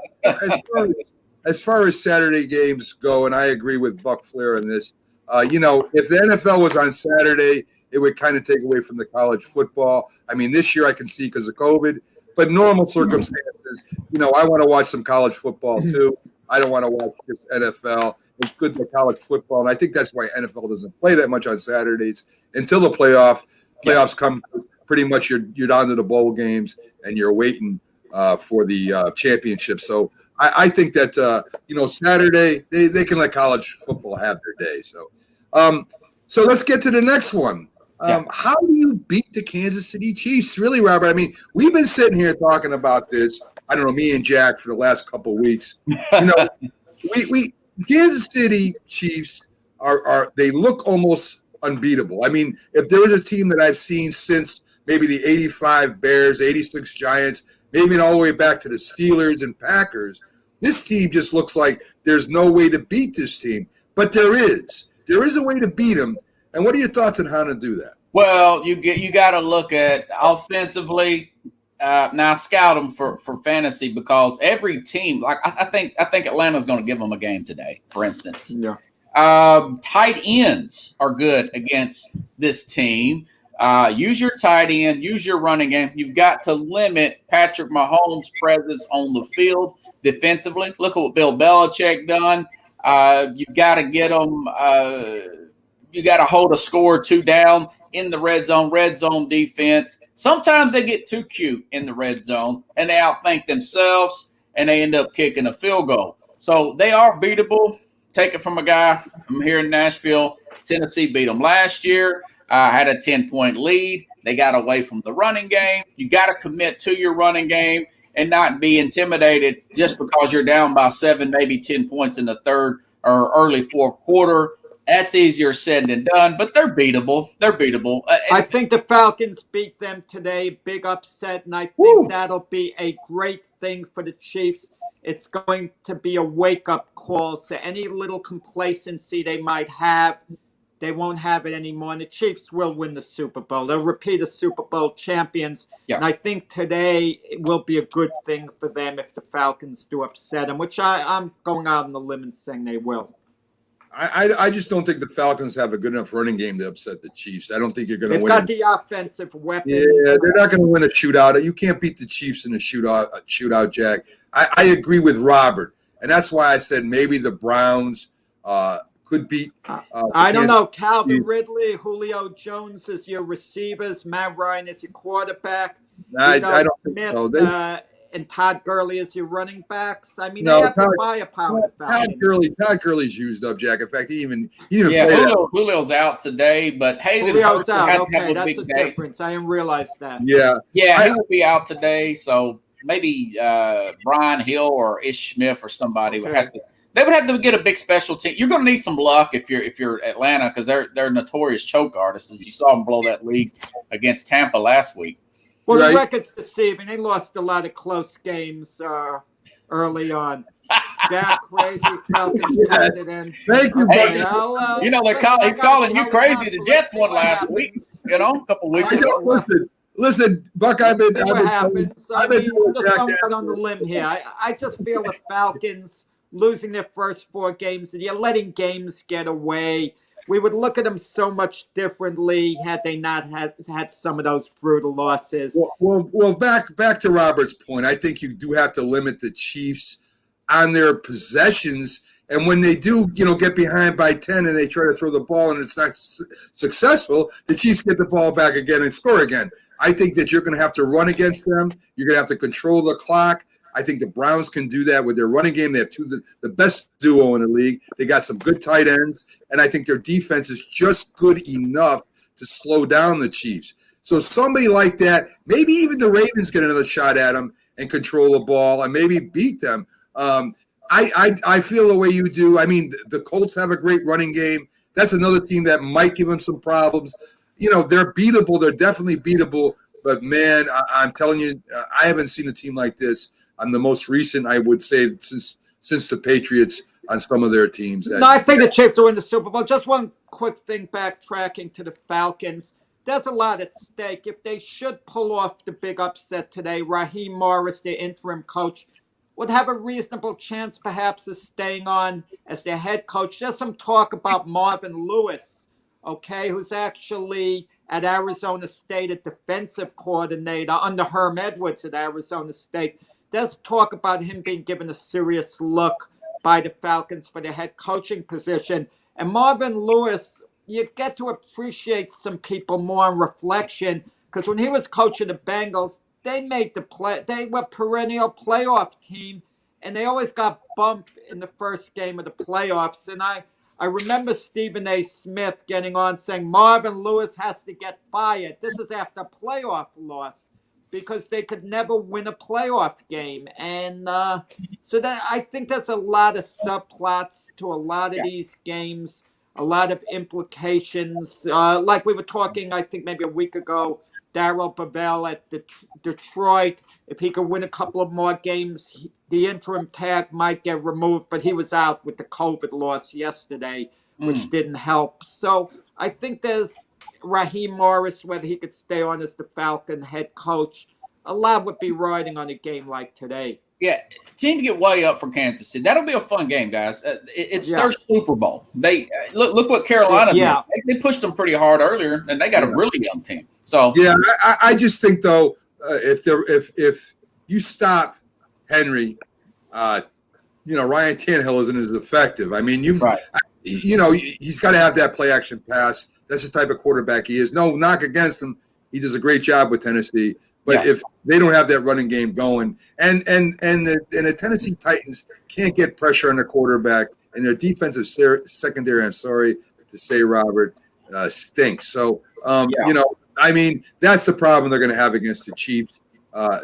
As far as Saturday games go, and I agree with Buck Flair on this. If the NFL was on Saturday, it would kind of take away from the college football. I mean, this year I can see because of COVID, but normal circumstances, I want to watch some college football too. I don't want to watch just NFL. It's good for college football, and I think that's why NFL doesn't play that much on Saturdays until the playoffs come. Pretty much, you're down to the bowl games, and you're waiting for the championship. So I think that Saturday they can let college football have their day. So let's get to the next one. How do you beat the Kansas City Chiefs? Really, Robert? I mean, we've been sitting here talking about this. I don't know, me and Jack for the last couple of weeks. We Kansas City Chiefs they look almost unbeatable. I mean, if there was a team that I've seen since maybe the 85 Bears, 86 Giants, maybe all the way back to the Steelers and Packers, This team just looks like there's no way to beat this team, but there is. There is a way to beat them. And what are your thoughts on how to do that? Well, you got to look at offensively. Now scout them for fantasy, because every team, like I think Atlanta's going to give them a game today, for instance. Yeah. Tight ends are good against this team. Use your tight end, use your running game. You've got to limit Patrick Mahomes' presence on the field defensively. Look at what Bill Belichick done. You've got to get them. You got to hold a score or two down in the red zone defense. Sometimes they get too cute in the red zone and they outthink themselves and they end up kicking a field goal. So they are beatable. Take it from a guy. I'm here in Nashville. Tennessee beat them last year. Had a 10-point lead. They got away from the running game. You got to commit to your running game and not be intimidated just because you're down by 7, maybe 10 points in the third or early fourth quarter. That's easier said than done, but they're beatable. They're beatable. I think the Falcons beat them today. Big upset, and I think that'll be a great thing for the Chiefs. It's going to be a wake-up call. So any little complacency they might have, they won't have it anymore. And the Chiefs will win the Super Bowl. They'll repeat as Super Bowl champions. Yeah. And I think today it will be a good thing for them if the Falcons do upset them, which I'm going out on the limb and saying they will. I just don't think the Falcons have a good enough running game to upset the Chiefs. I don't think you're going to They've win. got the offensive weapon. Yeah, they're not going to win a shootout. You can't beat the Chiefs in a shootout, Jack. I agree with Robert, and that's why I said maybe the Browns could beat. I don't know. Calvin Ridley, Julio Jones is your receivers. Matt Ryan is your quarterback. I don't think so. And Todd Gurley is your running backs. I mean, they have the firepower. Todd Gurley's used up, Jack. In fact, he even played Julio's out today, but Julio's out. Okay, that's a difference. I didn't realize that. Yeah, he will be out today. So maybe Brian Hill or Ish Smith or somebody would have to. They would have to get a big special team. You're going to need some luck if you're Atlanta, because they're notorious choke artists. As you saw them blow that lead against Tampa last week. Well, the record's deceiving. They lost a lot of close games early on. Jack crazy Falcons packed it in. Thank you, buddy. He's calling you crazy. The Jets won last week. A couple weeks ago. Listen, Buck. I've been. What happens? I mean, just going out on the limb here. I just feel the Falcons losing their first 4 games, and you're letting games get away. We would look at them so much differently had they not had some of those brutal losses. Well, back to Robert's point. I think you do have to limit the Chiefs on their possessions, and when they do, get behind by 10 and they try to throw the ball and it's not successful, the Chiefs get the ball back again and score again. I think that you're going to have to run against them. You're going to have to control the clock. I think the Browns can do that with their running game. They have the best duo in the league. They got some good tight ends, and I think their defense is just good enough to slow down the Chiefs. So somebody like that, maybe even the Ravens get another shot at them and control the ball and maybe beat them. I feel the way you do. I mean, the Colts have a great running game. That's another team that might give them some problems. They're beatable. They're definitely beatable. But, man, I'm telling you, I haven't seen a team like this. I'm the most recent, I would say, since the Patriots on some of their teams. No, I think the Chiefs will win the Super Bowl. Just one quick thing backtracking to the Falcons. There's a lot at stake. If they should pull off the big upset today, Raheem Morris, the interim coach, would have a reasonable chance perhaps of staying on as their head coach. There's some talk about Marvin Lewis, who's actually at Arizona State, a defensive coordinator under Herm Edwards at Arizona State. There's talk about him being given a serious look by the Falcons for the head coaching position. And Marvin Lewis, you get to appreciate some people more on reflection, because when he was coaching the Bengals, they made the play. They were a perennial playoff team, and they always got bumped in the first game of the playoffs. And I remember Stephen A. Smith getting on saying Marvin Lewis has to get fired. This is after a playoff loss, because they could never win a playoff game. And so that I think there's a lot of subplots to a lot of these games, a lot of implications. Like we were talking, I think maybe a week ago, Darrell Bevell at Detroit. If he could win a couple of more games, the interim tag might get removed, but he was out with the COVID loss yesterday, which didn't help. So I think there's Raheem Morris, whether he could stay on as the Falcon head coach. A lot would be riding on a game like today. Yeah, team get way up for Kansas City. That'll be a fun game, guys. It's their Super Bowl. They look what Carolina did. They pushed them pretty hard earlier, and they got a really young team. So I just think though, if you stop Henry, Ryan Tannehill isn't as effective. I mean, he's got to have that play action pass. That's the type of quarterback he is. No knock against him. He does a great job with Tennessee. But if they don't have that running game going, and the Tennessee Titans can't get pressure on the quarterback, and their defensive secondary, I'm sorry to say, Robert, stinks. So, that's the problem they're going to have against the Chiefs.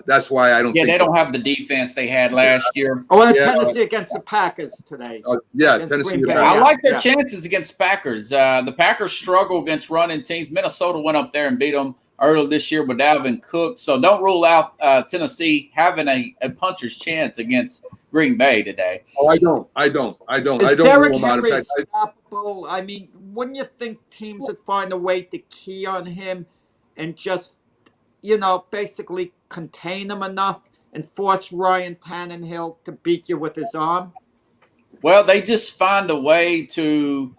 That's why I don't think they don't have the defense they had last year. Tennessee against the Packers today. Tennessee. I like their chances against Packers. The Packers struggle against running teams. Minnesota went up there and beat them earlier this year with Dalvin Cook. So don't rule out Tennessee having a puncher's chance against Green Bay today. Oh, I don't. Is Derrick Henry stoppable? I mean, wouldn't you think teams would find a way to key on him and just, basically contain him enough and force Ryan Tannehill to beat you with his arm? Well, they just find a way to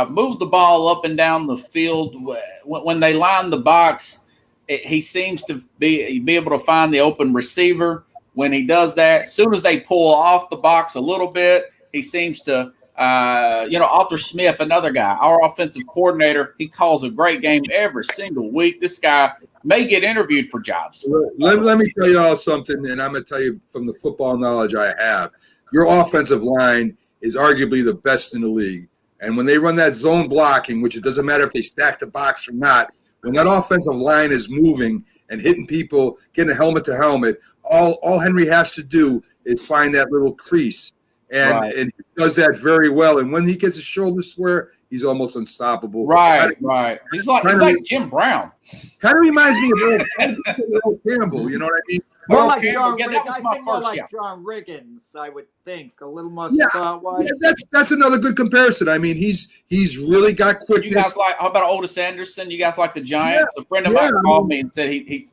move the ball up and down the field. When they line the box, he seems to be able to find the open receiver. When he does that, as soon as they pull off the box a little bit, he seems to, Arthur Smith, another guy, our offensive coordinator, he calls a great game every single week. This guy may get interviewed for jobs. Let me tell you all something, and I'm going to tell you from the football knowledge I have. Your offensive line is arguably the best in the league. And when they run that zone blocking, which it doesn't matter if they stack the box or not, when that offensive line is moving and hitting people, getting helmet to helmet, all Henry has to do is find that little crease. And he does that very well. And when he gets his shoulder square, he's almost unstoppable. Right. He's like Jim Brown. Kind of reminds me of Earl Campbell. You know what I mean? More like John Riggins. I think more like John Riggins, I would think. A little more spot-wise. Yeah, that's another good comparison. I mean, he's really got quickness. You guys how about Otis Anderson? You guys like the Giants? A friend of mine called me and said he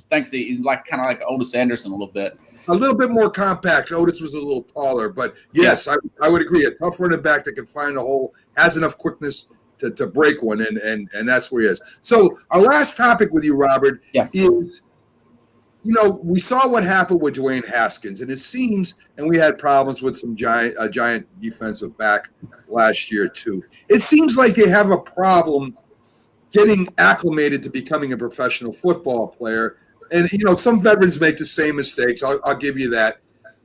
thinks he's kind of like Otis Anderson a little bit. A little bit more compact. Otis was a little taller, but yes, I would agree. A tough running back that can find a hole, has enough quickness to break one, and that's where he is. So our last topic with you, Robert, is, we saw what happened with Dwayne Haskins, and it seems, and we had problems with some giant defensive back last year too. It seems like they have a problem getting acclimated to becoming a professional football player. And, some veterans make the same mistakes. I'll give you that.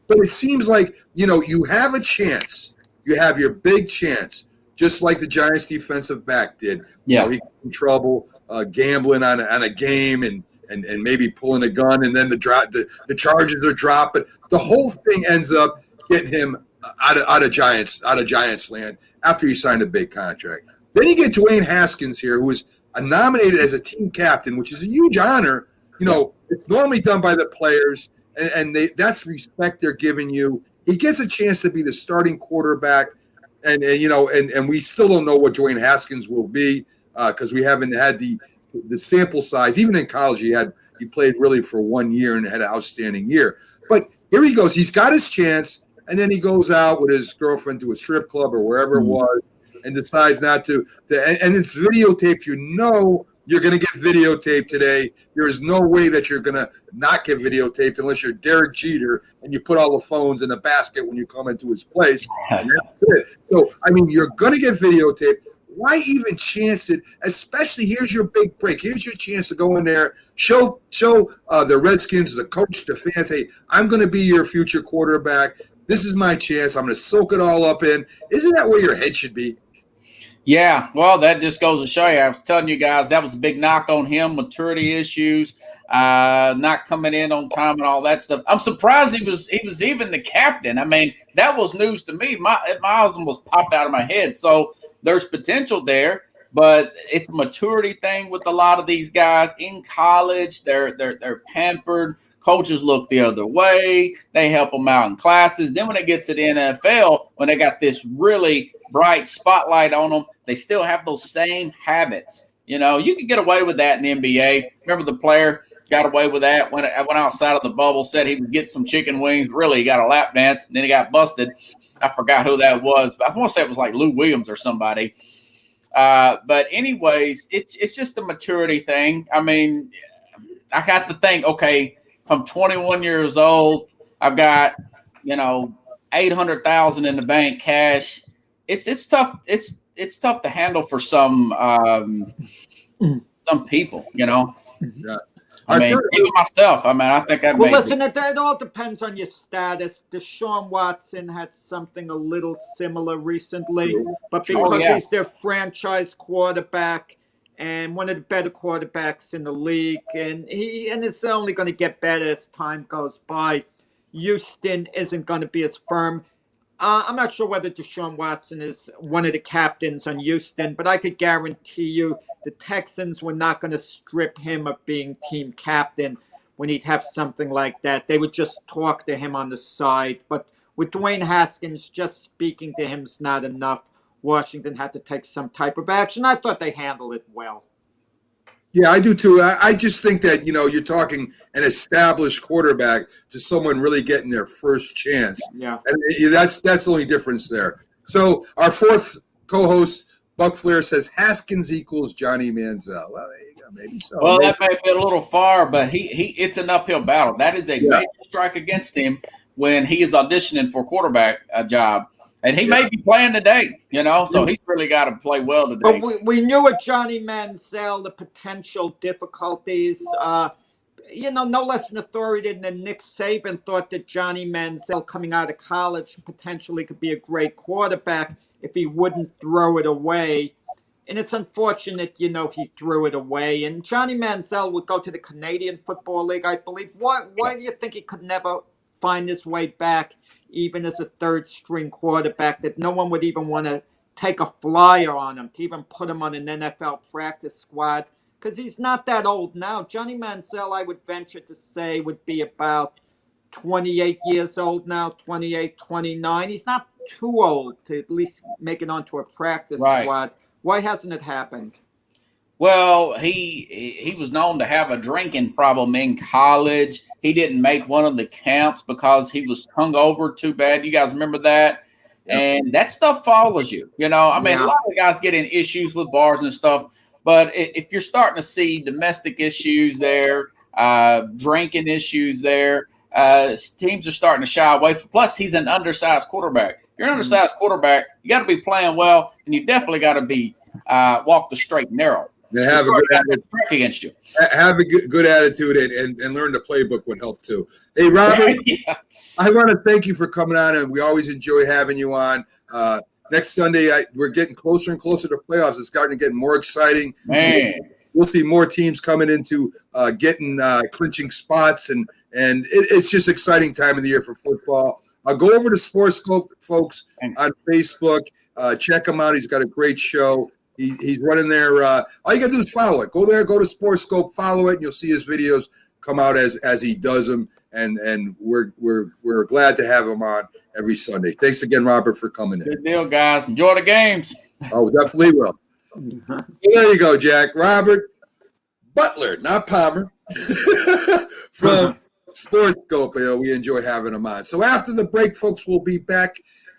But it seems like, you have a chance. You have your big chance, just like the Giants defensive back did. Yeah. He got in trouble gambling on a game and maybe pulling a gun, and then the charges are dropped. But the whole thing ends up getting him out of Giants land after he signed a big contract. Then you get Dwayne Haskins here, who is nominated as a team captain, which is a huge honor. It's normally done by the players, and that's respect they're giving you. He gets a chance to be the starting quarterback, and we still don't know what Dwayne Haskins will be because we haven't had the sample size. Even in college, he played really for 1 year and had an outstanding year. But here he goes. He's got his chance, and then he goes out with his girlfriend to a strip club or wherever it was and decides not to and it's videotaped. You're going to get videotaped today. There is no way that you're going to not get videotaped unless you're Derek Jeter and you put all the phones in a basket when you come into his place. And that's it. So, you're going to get videotaped. Why even chance it? Especially, here's your big break. Here's your chance to go in there, show the Redskins, the coach, the fans, hey, I'm going to be your future quarterback. This is my chance. I'm going to soak it all up in. Isn't that where your head should be? Yeah, well, that just goes to show you. I was telling you guys that was a big knock on him, maturity issues, not coming in on time and all that stuff. I'm surprised he was even the captain. That was news to me. My eyes almost popped out of my head. So there's potential there. but it's a maturity thing with a lot of these guys in college. They're pampered. Coaches look the other way. They help them out in classes. Then when they get to the NFL, when they got this really bright spotlight on them, they still have those same habits. You know, you can get away with that in the NBA. Remember the player got away with that when I went outside of the bubble, said he was getting some chicken wings. Really, he got a lap dance, and then he got busted. I forgot who that was, but I want to say it was like Lou Williams or somebody. But anyways, it's just a maturity thing. I mean, I got to think, okay, I'm 21 years old. I've got, $800,000 in the bank cash. It's tough. It's tough to handle for some people, Yeah. I mean, even myself. I mean, I think I. Well, listen, it all depends on your status. Deshaun Watson had something a little similar recently, but because he's their franchise quarterback and one of the better quarterbacks in the league, and it's only going to get better as time goes by. Houston isn't going to be as firm. I'm not sure whether Deshaun Watson is one of the captains on Houston, but I could guarantee you the Texans were not going to strip him of being team captain when he'd have something like that. They would just talk to him on the side. But with Dwayne Haskins, just speaking to him is not enough. Washington had to take some type of action. I thought they handled it well. Yeah, I do too. I just think that, you're talking an established quarterback to someone really getting their first chance. Yeah. And that's the only difference there. So our fourth co-host, Buck Flair, says Haskins equals Johnny Manziel. Well, there you go. Maybe so. Well, that may be a little far, but it's an uphill battle. That is a major strike against him when he is auditioning for a quarterback job. And he may be playing today, so he's really got to play well today. But we knew with Johnny Manziel the potential difficulties. No less an authority than Nick Saban thought that Johnny Manziel coming out of college potentially could be a great quarterback if he wouldn't throw it away. And it's unfortunate, he threw it away. And Johnny Manziel would go to the Canadian Football League, I believe. Why do you think he could never find his way back, even as a third-string quarterback, that no one would even want to take a flyer on him, to even put him on an NFL practice squad? Because he's not that old now. Johnny Manziel, I would venture to say, would be about 28 years old now, 28, 29. He's not too old to at least make it onto a practice squad. Why hasn't it happened? Well, he was known to have a drinking problem in college. He didn't make one of the camps because he was hungover too bad. You guys remember that? Yeah. And that stuff follows you. A lot of guys get in issues with bars and stuff. But if you're starting to see domestic issues there, drinking issues there, teams are starting to shy away. Plus, he's an undersized quarterback. If you're an undersized quarterback, you got to be playing well, and you definitely got to be walk the straight and narrow. And have a good attitude against you. Have a good attitude and learn the playbook would help too. Hey, Robert, I want to thank you for coming on, and we always enjoy having you on. Next Sunday, we're getting closer and closer to playoffs. It's starting to get more exciting. Man. We'll see more teams coming into getting clinching spots, and it's just exciting time of the year for football. Go over to SportsScope, folks, on Facebook. Check him out. He's got a great show. He's running there. All you got to do is follow it. Go there, go to SportsScope, follow it, and you'll see his videos come out as he does them. And we're glad to have him on every Sunday. Thanks again, Robert, for coming in. Good deal, guys. Enjoy the games. Oh, definitely will. So there you go, Jack. Robert Butler, not Palmer, from SportsScope. We enjoy having him on. So after the break, folks, we'll be back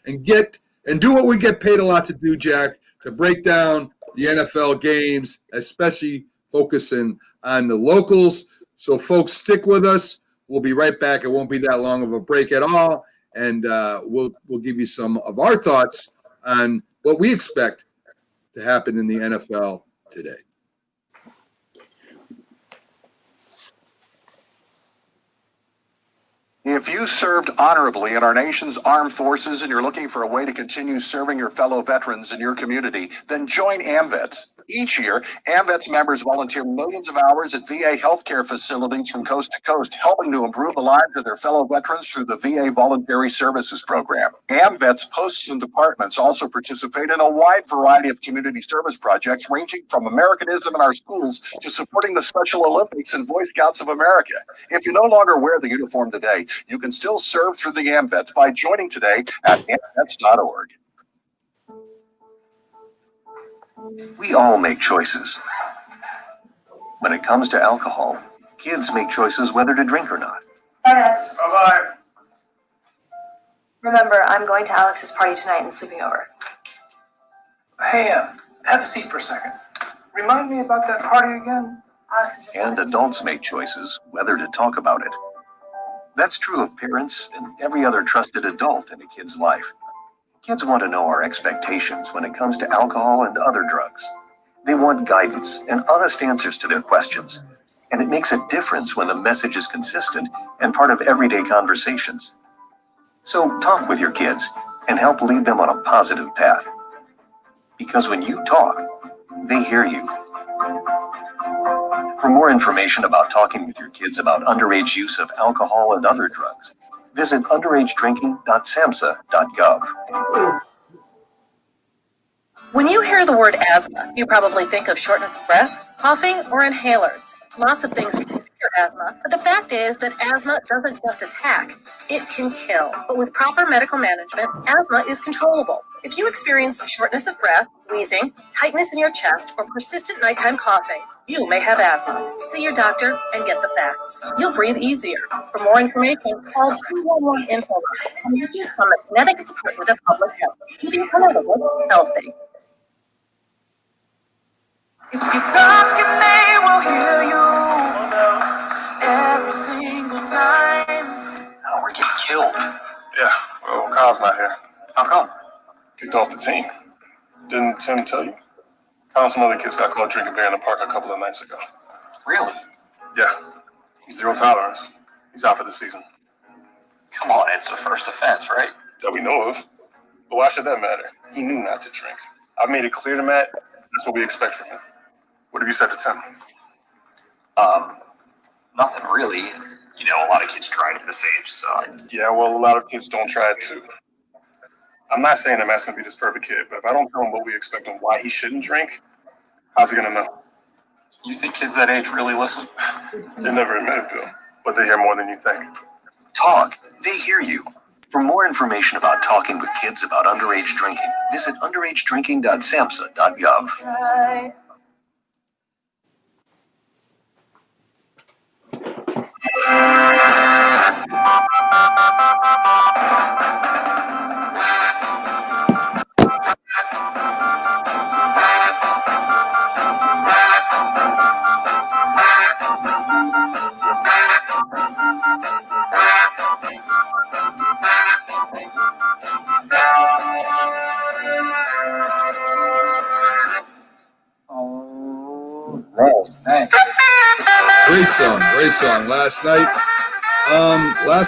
and do what we get paid a lot to do, Jack, to break down the NFL games, especially focusing on the locals. So, folks, stick with us. We'll be right back. It won't be that long of a break at all, and we'll give you some of our thoughts on what we expect to happen in the NFL today. If you served honorably in our nation's armed forces and you're looking for a way to continue serving your fellow veterans in your community, then join AMVETS. Each year, AMVETS members volunteer millions of hours at VA healthcare facilities from coast to coast, helping to improve the lives of their fellow veterans through the VA Voluntary Services Program. AMVETS posts and departments also participate in a wide variety of community service projects, ranging from Americanism in our schools to supporting the Special Olympics and Boy Scouts of America. If you no longer wear the uniform today, you can still serve through the AMVETS by joining today at amvets.org. We all make choices. When it comes to alcohol, kids make choices whether to drink or not. Bye-bye. Remember, I'm going to Alex's party tonight and sleeping over. Hey, have a seat for a second. Remind me about that party again. And adults make choices whether to talk about it. That's true of parents and every other trusted adult in a kid's life. Kids want to know our expectations when it comes to alcohol and other drugs. They want guidance and honest answers to their questions. And it makes a difference when the message is consistent and part of everyday conversations. So talk with your kids and help lead them on a positive path. Because when you talk, they hear you. For more information about talking with your kids about underage use of alcohol and other drugs, visit underagedrinking.samhsa.gov. When you hear the word asthma, you probably think of shortness of breath, coughing, or inhalers. Lots of things can trigger asthma, but the fact is that asthma doesn't just attack, it can kill. But with proper medical management, asthma is controllable. If you experience shortness of breath, wheezing, tightness in your chest, or persistent nighttime coughing, you may have asthma. See your doctor and get the facts. You'll breathe easier. For more information, call 211 Info and you can from the Connecticut Department of Public Health. Keeping Connecticut healthy. If you talk and they will hear you every single time. Oh, we're getting killed. Yeah, well, Kyle's not here. How come? Kicked off the team. Didn't Tim tell you? Kyle and some other kids got caught drinking beer in the park a couple of nights ago. Really? Yeah. Zero tolerance. He's out for the season. Come on, it's a first offense, right? That we know of. But why should that matter? He knew not to drink. I've made it clear to Matt, that's what we expect from him. What have you said to Tim? Nothing really. You know, a lot of kids tried at this age, so. Yeah, well, a lot of kids don't try it too. I'm not saying that Matt's gonna be this perfect kid, but if I don't tell him what we expect and why he shouldn't drink, how's he gonna know? You think kids that age really listen? They never admit it, Bill, but they hear more than you think. Talk. They hear you. For more information about talking with kids about underage drinking, visit underagedrinking.samhsa.gov. Try. Great song, great song. Last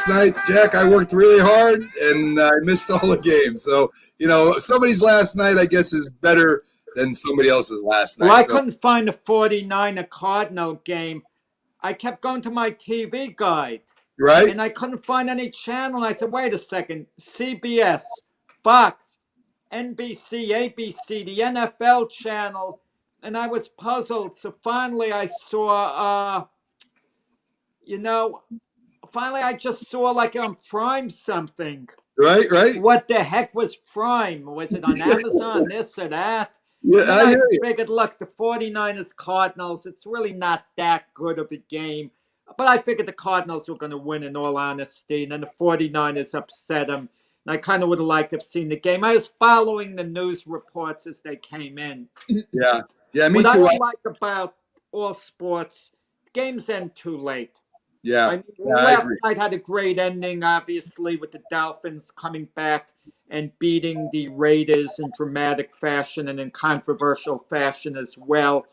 night, Jack, I worked really hard and I missed all the games. So, you know, somebody's last night, I guess, is better than somebody else's last night. Well, I So- couldn't find the 49er Cardinal game. I kept going to my TV guide, right? and I couldn't find any channel. I said, wait a second, CBS, Fox, NBC, ABC, the NFL channel, and I was puzzled. So finally I saw, finally I just saw like on Prime something. Right. What the heck was Prime? Was it on Amazon, this or that? Yeah, And then I hear you. figured, look, the 49ers Cardinals, it's really not that good of a game. But I figured the Cardinals were going to win in all honesty. And then the 49ers upset them. And I kind of would have liked to have seen the game. I was following the news reports as they came in. Yeah, me what too. I don't like about all sports, games end too late. Yeah, I mean, I last agree. night had a great ending, obviously, with the Dolphins coming back and beating the Raiders in dramatic fashion and in controversial fashion as well.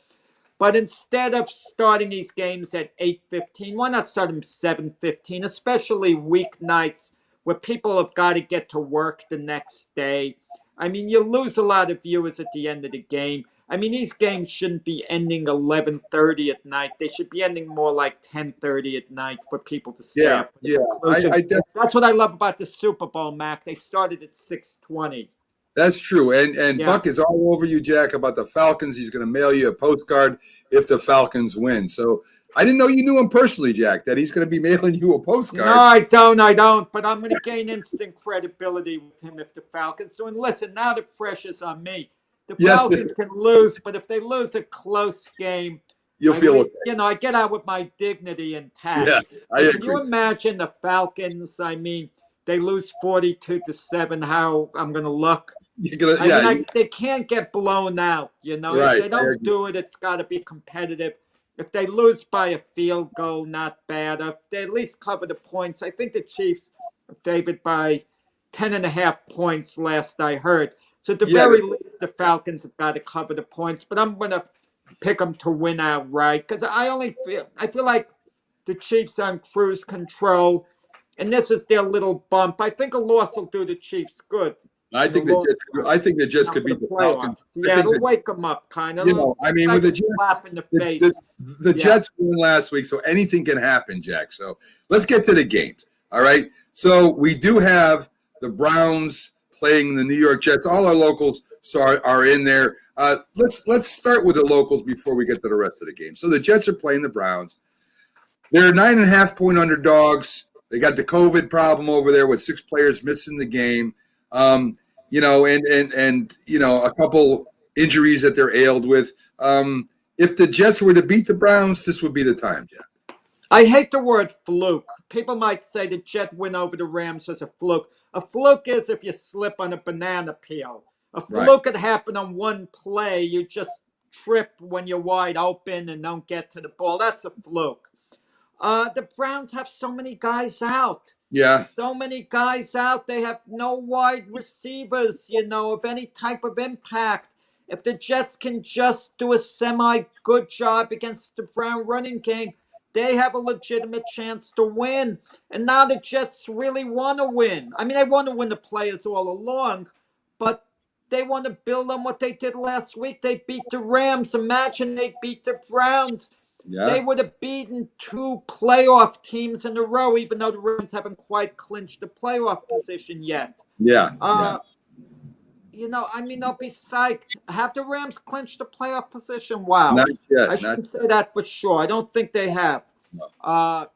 But instead of starting these games at 8:15, why not start them 7:15, especially weeknights where people have got to get to work the next day. I mean, you lose a lot of viewers at the end of the game. I mean, these games shouldn't be ending 11:30 at night. They should be ending more like 10:30 at night for people to stay up. That's what I love about the Super Bowl, Mac. They started at 6:20. That's true. And Buck is all over you, Jack, about the Falcons. He's going to mail you a postcard if the Falcons win. So I didn't know you knew him personally, Jack, that he's going to be mailing you a postcard. No, I don't. But I'm going to gain instant credibility with him if the Falcons do. And listen, now the pressure's on me. The Falcons can lose, but if they lose a close game, you'll feel okay. You know, I get out with my dignity intact. Yeah, I agree. Can you imagine the Falcons? I mean, they lose 42-7. How I'm going to look? They can't get blown out. You know, right, if they don't do it, it's got to be competitive. If they lose by a field goal, not bad. If they at least cover the points. I think the Chiefs are favored by 10.5 points last I heard. So at the very least, the Falcons have got to cover the points. But I'm going to pick them to win outright because I feel like the Chiefs are on cruise control, and this is their little bump. I think a loss will do the Chiefs good. I think the Jets could beat the Falcons. Yeah, it'll wake them up, kind of. You know, I mean, with the Jets, slap in the face. The Jets won last week, so anything can happen, Jack. So let's get to the games. All right. So we do have the Browns playing the New York Jets. All our locals are in there. Let's start with the locals before we get to the rest of the game. So the Jets are playing the Browns. They're 9.5-point underdogs. They got the COVID problem over there with 6 players missing the game. You know, and you know, a couple injuries that they're ailed with. If the Jets were to beat the Browns, this would be the time, Jack. I hate the word fluke. People might say the Jet win over the Rams was a fluke. A fluke is if you slip on a banana peel. A fluke could happen on one play. You just trip when you're wide open and don't get to the ball. That's a fluke. The Browns have so many guys out. Yeah. So many guys out. They have no wide receivers, you know, of any type of impact. If the Jets can just do a semi-good job against the Brown running game, they have a legitimate chance to win. And now the Jets really want to win. I mean, they want to win the players all along, but they want to build on what they did last week. They beat the Rams. Imagine they beat the Browns. Yeah. They would have beaten 2 playoff teams in a row, even though the Rams haven't quite clinched the playoff position yet. Yeah. You know, I mean, they'll be psyched. Have the Rams clinched the playoff position? Wow. Not yet. I shouldn't say that for sure. I don't think they have. No.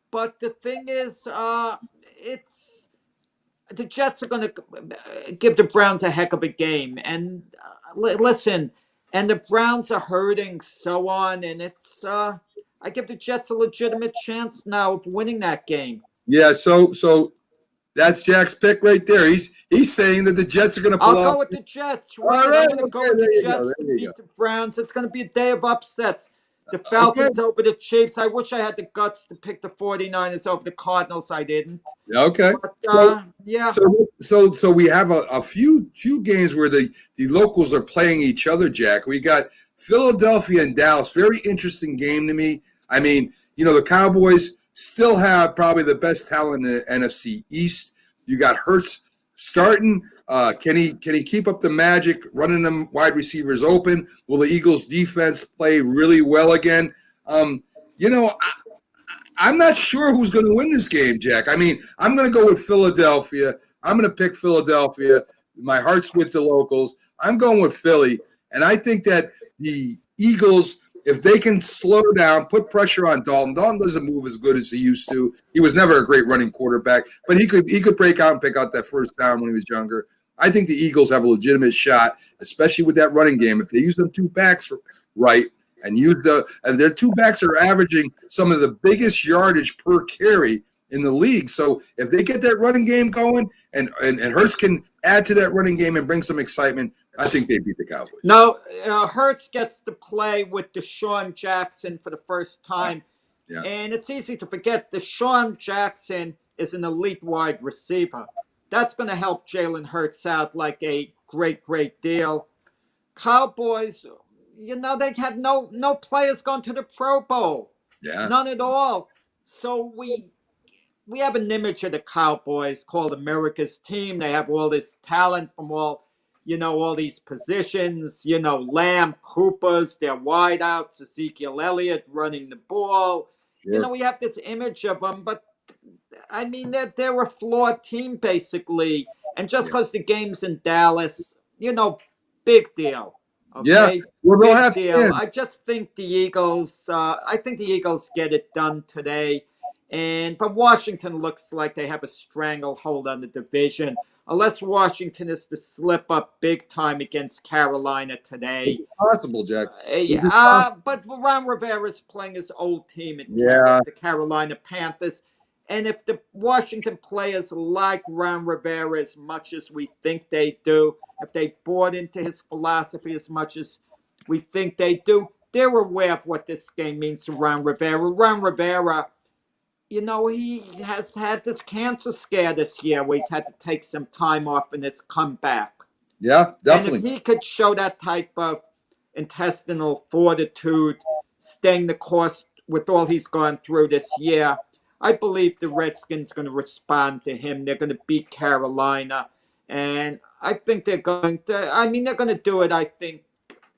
But the thing is, it's the Jets are going to give the Browns a heck of a game. And listen, and the Browns are hurting, so on. And it's, I give the Jets a legitimate chance now of winning that game. Yeah, so that's Jack's pick right there. He's saying that the Jets are going to pull out. I'll go with the Jets. Right? All right, I'm going to go with the Jets to beat the Browns. It's going to be a day of upsets. The Falcons over the Chiefs. I wish I had the guts to pick the 49ers over the Cardinals. I didn't. Okay. But, yeah. So we have a few games where the locals are playing each other, Jack. We got Philadelphia and Dallas. Very interesting game to me. I mean, you know, the Cowboys still have probably the best talent in the NFC East. You got Hurts starting. Can he keep up the magic, running them wide receivers open? Will the Eagles' defense play really well again? You know, I'm not sure who's going to win this game, Jack. I mean, I'm going to go with Philadelphia. I'm going to pick Philadelphia. My heart's with the locals. I'm going with Philly. And I think that the Eagles, if they can slow down, put pressure on Dalton. Dalton doesn't move as good as he used to. He was never a great running quarterback, but he could break out and pick out that first down when he was younger. I think the Eagles have a legitimate shot, especially with that running game. If they use them 2 backs right and their 2 backs are averaging some of the biggest yardage per carry in the league. So if they get that running game going and Hurts can add to that running game and bring some excitement, I think they beat the Cowboys. No, Hurts gets to play with Deshaun Jackson for the first time. Yeah. And it's easy to forget Deshaun Jackson is an elite wide receiver. That's going to help Jalen Hurts out like a great deal. Cowboys, they had no players going to the Pro Bowl. Yeah. None at all. So we have an image of the Cowboys called America's team. They have all this talent from all these positions, Lamb, Cooper's, their wideouts, Ezekiel Elliott running the ball. Sure. We have this image of them, but I mean, they're a flawed team, basically. And just because the game's in Dallas, big deal. Okay? Yeah. Well, they'll have deal. fans. I just think the Eagles, get it done today. But Washington looks like they have a stranglehold on the division. Unless Washington is to slip up big time against Carolina today. Possible, Jack. But Ron Rivera's playing his old team at Yeah. the Carolina Panthers. And if the Washington players like Ron Rivera as much as we think they do, if they bought into his philosophy as much as we think they do, they're aware of what this game means to Ron Rivera. Ron Rivera, he has had this cancer scare this year where he's had to take some time off and it's come back. Yeah, definitely. And if he could show that type of intestinal fortitude, staying the course with all he's gone through this year, I believe the Redskins are going to respond to him. They're going to beat Carolina. And I think they're going to do it, I think,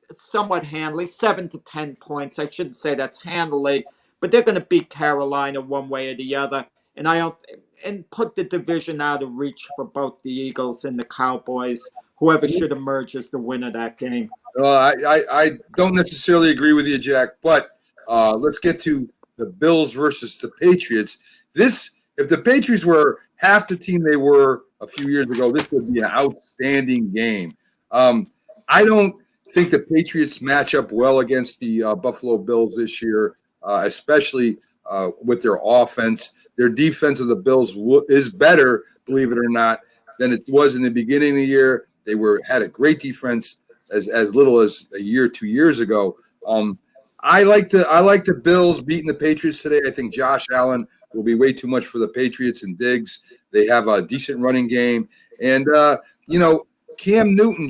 somewhat handily, 7 to 10 points. I shouldn't say that's handily, but they're going to beat Carolina one way or the other. And put the division out of reach for both the Eagles and the Cowboys, whoever should emerge as the winner of that game. I don't necessarily agree with you, Jack, but let's get to the Bills versus the Patriots. If the Patriots were half the team they were a few years ago, this would be an outstanding game. I don't think the Patriots match up well against the Buffalo Bills this year, especially with their offense. Their defense of the Bills is better, believe it or not, than it was in the beginning of the year. They had a great defense as little as a year, 2 years ago. I like the Bills beating the Patriots today. I think Josh Allen will be way too much for the Patriots and Diggs. They have a decent running game. And, Cam Newton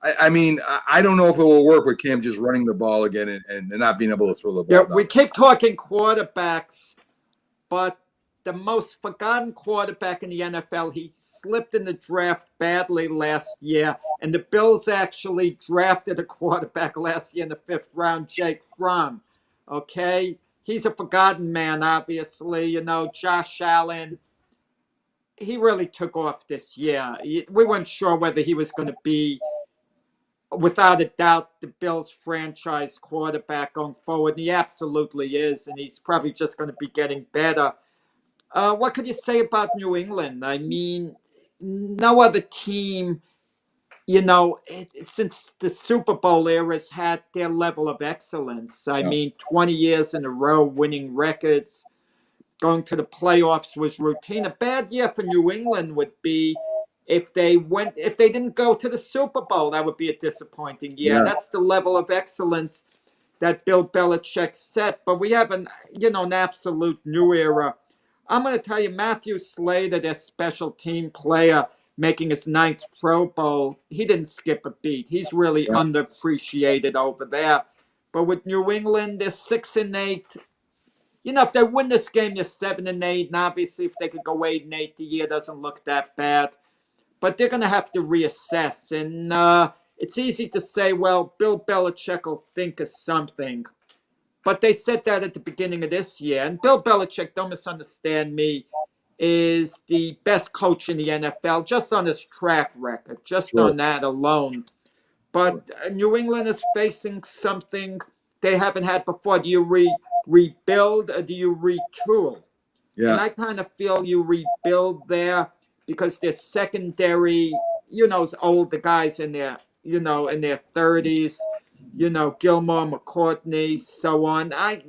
I don't know if it will work with Cam just running the ball again and not being able to throw the ball. Yeah, we keep talking quarterbacks, but the most forgotten quarterback in the NFL, he slipped in the draft badly last year, and the Bills actually drafted a quarterback last year in the 5th round, Jake Fromm. Okay? He's a forgotten man, obviously. Josh Allen, he really took off this year. We weren't sure whether he was going to be, without a doubt, the Bills franchise quarterback going forward. And he absolutely is, and he's probably just going to be getting better. What could you say about New England? I mean, no other team, since the Super Bowl era has had their level of excellence. I mean, 20 years in a row, winning records, going to the playoffs was routine. A bad year for New England would be if they didn't go to the Super Bowl. That would be a disappointing year. Yeah. That's the level of excellence that Bill Belichick set. But we have an absolute new era. I'm going to tell you, Matthew Slater, their special team player, making his 9th Pro Bowl, he didn't skip a beat. He's really underappreciated over there. But with New England, they're 6-8. If they win this game, they're 7-8. And obviously, if they could go 8-8, the year doesn't look that bad. But they're going to have to reassess. And it's easy to say, well, Bill Belichick will think of something. But they said that at the beginning of this year. And Bill Belichick, don't misunderstand me, is the best coach in the NFL, just on his track record, just on that alone. But New England is facing something they haven't had before. Do you rebuild or do you retool? Yeah. And I kind of feel you rebuild there because their secondary, is old. The guys in their, in their 30s. Gilmore, McCourtney, so on. I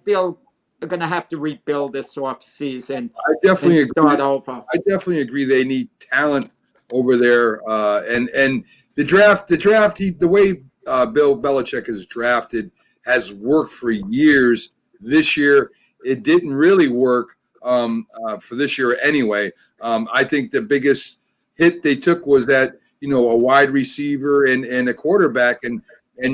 feel are going to have to rebuild this offseason. I definitely agree. Start over. I definitely agree. They need talent over there, and the draft. The way Bill Belichick is drafted has worked for years. This year, it didn't really work for this year anyway. I think the biggest hit they took was that a wide receiver and a quarterback, and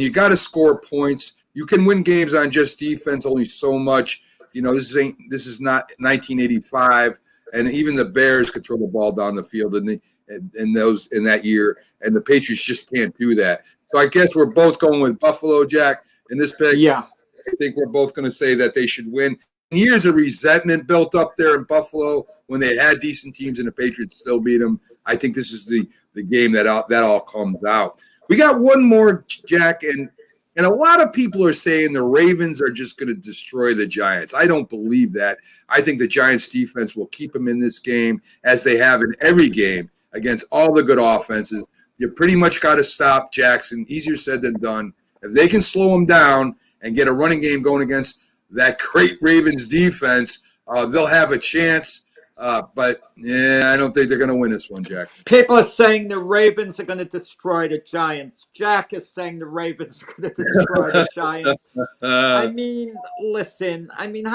you got to score points. You can win games on just defense only so much. This is not 1985, and even the Bears could throw the ball down the field in that year, and the Patriots just can't do that. So I guess we're both going with Buffalo, Jack, in this pick. Yeah. I think we're both going to say that they should win. Years of resentment built up there in Buffalo when they had decent teams and the Patriots still beat them. I think this is the game that all comes out. We got one more, Jack, and a lot of people are saying the Ravens are just going to destroy the Giants. I don't believe that. I think the Giants defense will keep them in this game as they have in every game against all the good offenses. You pretty much got to stop Jackson. Easier said than done. If they can slow him down and get a running game going against that great Ravens defense, they'll have a chance. But I don't think they're going to win this one, Jack. People are saying the Ravens are going to destroy the Giants. Jack is saying the Ravens are going to destroy the Giants. I mean, listen. I mean,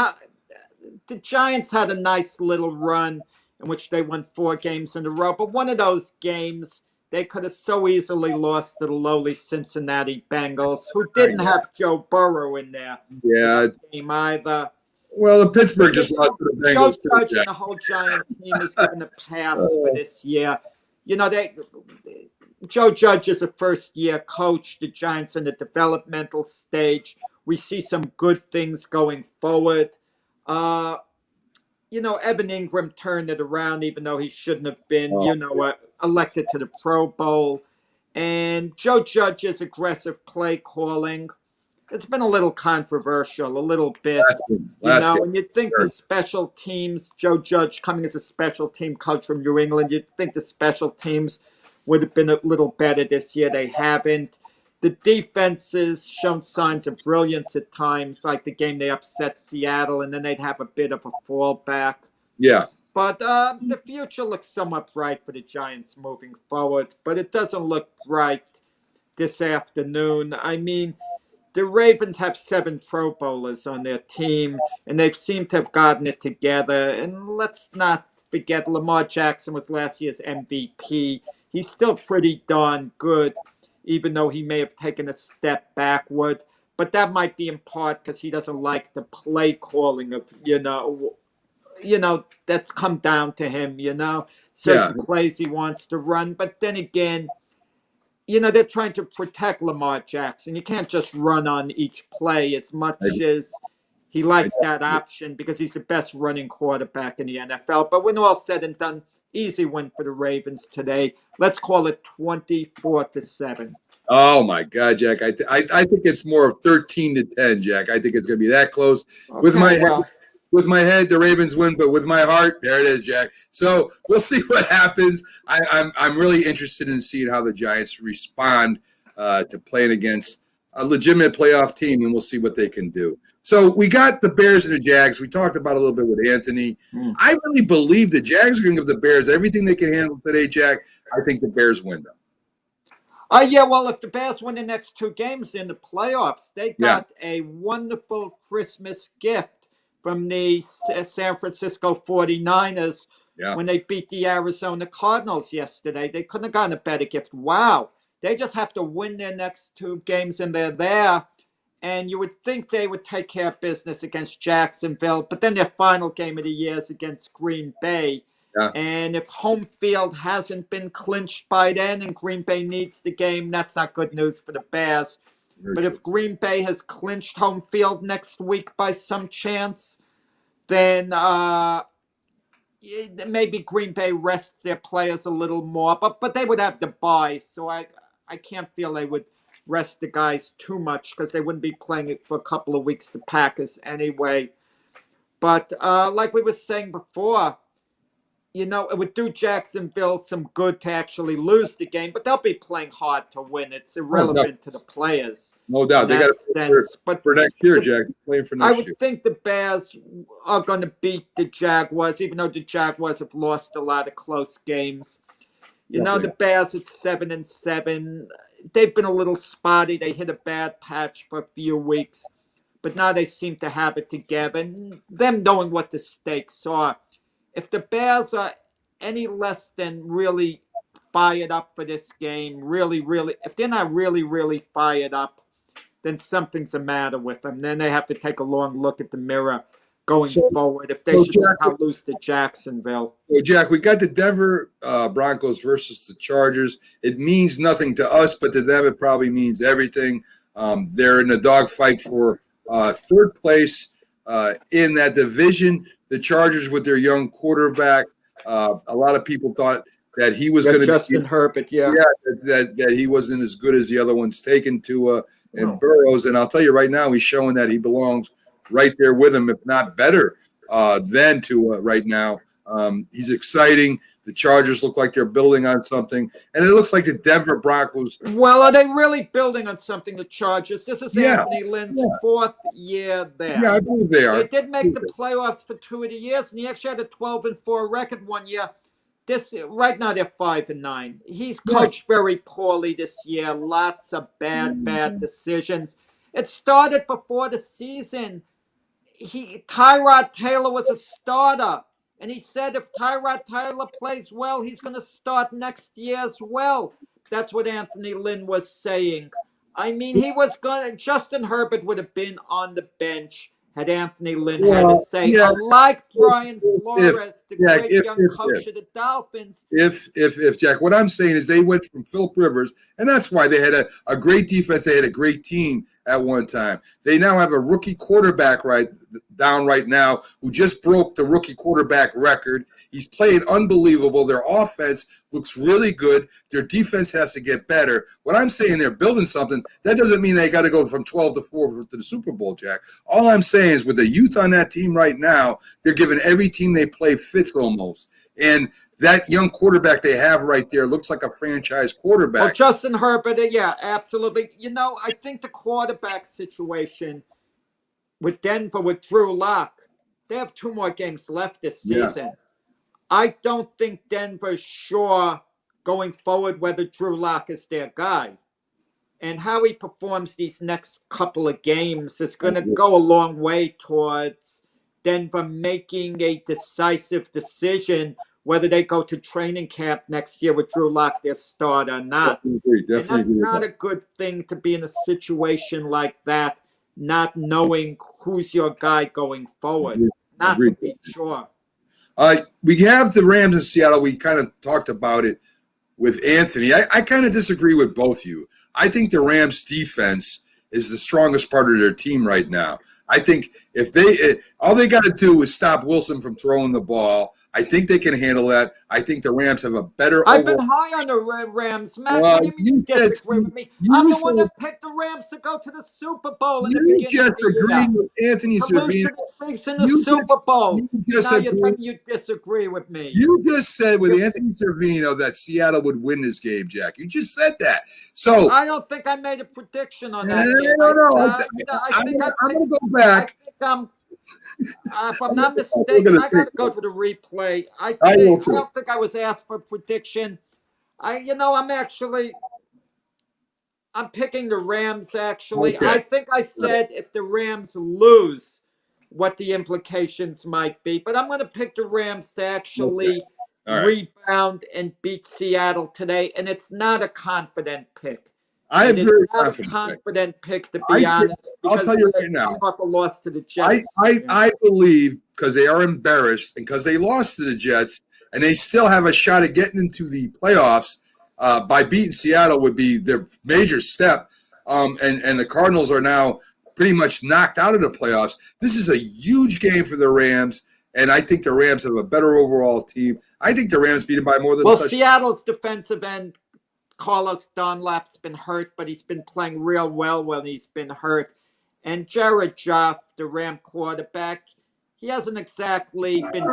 the Giants had a nice little run in which they won 4 games in a row. But one of those games, they could have so easily lost to the lowly Cincinnati Bengals, who didn't have Joe Burrow in there. Game either. Well, the Pittsburgh just lost to the Bengals. Joe Judge and the whole Giant team is given a pass for this year. Joe Judge is a first-year coach. The Giants in the developmental stage. We see some good things going forward. Evan Ingram turned it around, even though he shouldn't have been, elected to the Pro Bowl. And Joe Judge's aggressive play calling, it's been a little controversial, a little bit. And you'd think the special teams, Joe Judge coming as a special team coach from New England, you'd think the special teams would have been a little better this year. They haven't. The defense has shown signs of brilliance at times, like the game they upset Seattle, and then they'd have a bit of a fallback. Yeah. But the future looks somewhat bright for the Giants moving forward, but it doesn't look bright this afternoon. I mean, the Ravens have 7 Pro Bowlers on their team, and they've seemed to have gotten it together. And let's not forget, Lamar Jackson was last year's MVP. He's still pretty darn good, even though he may have taken a step backward. But that might be in part because he doesn't like the play calling of, that's come down to him, certain plays he wants to run. But then again, they're trying to protect Lamar Jackson. You can't just run on each play as much as he likes that option because he's the best running quarterback in the NFL. But when all said and done, easy win for the Ravens today. Let's call it 24-7. Oh my God, Jack! I think it's more of 13-10, Jack. I think it's going to be that close. Okay, With my head, the Ravens win, but with my heart, there it is, Jack. So we'll see what happens. I'm really interested in seeing how the Giants respond to playing against a legitimate playoff team, and we'll see what they can do. So we got the Bears and the Jags. We talked about it a little bit with Anthony. I really believe the Jags are going to give the Bears everything they can handle today, Jack. I think the Bears win, though. Well, if the Bears win the next 2 games in the playoffs, they got a wonderful Christmas gift from the San Francisco 49ers when they beat the Arizona Cardinals yesterday. They couldn't have gotten a better gift. Wow. They just have to win their next 2 games, and they're there. And you would think they would take care of business against Jacksonville, but then their final game of the year is against Green Bay. Yeah. And if home field hasn't been clinched by then and Green Bay needs the game, that's not good news for the Bears. But if Green Bay has clinched home field next week by some chance, then maybe Green Bay rests their players a little more. But they would have the bye, so I can't feel they would rest the guys too much because they wouldn't be playing it for a couple of weeks, the Packers anyway. But like we were saying before, it would do Jacksonville some good to actually lose the game, but they'll be playing hard to win. It's irrelevant to the players. No doubt. They got to for next year, Jack. Playing for next year. I would think the Bears are going to beat the Jaguars, even though the Jaguars have lost a lot of close games. The Bears at 7-7. They've been a little spotty. They hit a bad patch for a few weeks, but now they seem to have it together. And them knowing what the stakes are. If the Bears are any less than really fired up for this game, really, if they're not really fired up, then something's the matter with them. Then they have to take a long look at the mirror going forward if they should somehow lose to Jacksonville. So, Jack, we got the Denver Broncos versus the Chargers. It means nothing to us, but to them it probably means everything. They're in a dogfight for third place in that division. The Chargers with their young quarterback. A lot of people thought that he was going to Justin Herbert, that he wasn't as good as the other ones taken to and Burrows. And I'll tell you right now, he's showing that he belongs right there with him, if not better than to right now. He's exciting. The Chargers look like they're building on something, and it looks like the Denver Broncos. Well, are they really building on something, the Chargers? This is Anthony Lynn's fourth year there. Yeah, I believe they are. They did make the playoffs for 2 of the years, and he actually had a 12-4 record one year. Right now they're 5-9. He's coached very poorly this year. Lots of bad decisions. It started before the season. Tyrod Taylor was a starter, and he said if Tyrod Taylor plays well, he's going to start next year as well. That's what Anthony Lynn was saying. I mean, Justin Herbert would have been on the bench had Anthony Lynn had to say, unlike Brian Flores, the great young coach of the Dolphins. If Jack, what I'm saying is they went from Philip Rivers, and that's why they had a great defense. They had a great team at one time. They now have a rookie quarterback right now who just broke the rookie quarterback record. He's playing unbelievable. Their offense looks really good. Their defense has to get better. What I'm saying, they're building something. That doesn't mean they got to go from 12-4 to the Super Bowl, Jack. All I'm saying is with the youth on that team right now, they're giving every team they play fits almost. And that young quarterback they have right there looks like a franchise quarterback. Well, Justin Herbert, yeah, absolutely. I think the quarterback situation with Denver, with Drew Lock, they have 2 more games left this season. I don't think Denver's sure going forward whether Drew Lock is their guy. And how he performs these next couple of games is going to go a long way towards Denver making a decisive decision whether they go to training camp next year with Drew Lock, their starter or not. Definitely and that's not a good thing to be in a situation like that, not knowing who's your guy going forward. Not to be sure. We have the Rams in Seattle. We kind of talked about it with Anthony. I kind of disagree with both you. I think the Rams defense is the strongest part of their team right now. I think all they got to do is stop Wilson from throwing the ball. I think they can handle that. I think the Rams have a better. I've been high on the Rams, Matt. What do you mean you disagree with me? I'm the one that picked the Rams to go to the Super Bowl in the beginning of the year. With Anthony Servino. In the Super Bowl. Now you disagree with me. You just said with Anthony Servino that Seattle would win this game, Jack. You just said that. So I don't think I made a prediction on that. I'm going to go back. If I'm not mistaken, I got to go to the replay. I don't think I was asked for a prediction. I'm picking the Rams, actually. Okay. I think I said if the Rams lose, what the implications might be. But I'm going to pick the Rams to actually rebound and beat Seattle today. And it's not a confident pick. I'm very confident pick, to be honest. I'll tell you right now. Off a loss to the Jets. I believe because they are embarrassed and because they lost to the Jets and they still have a shot at getting into the playoffs by beating Seattle would be their major step. And the Cardinals are now pretty much knocked out of the playoffs. This is a huge game for the Rams. And I think the Rams have a better overall team. I think the Rams beat them by more than Seattle's defensive end, Carlos Dunlap's been hurt, but he's been playing real well when he's been hurt. And Jared Goff, the Ram quarterback, he hasn't exactly been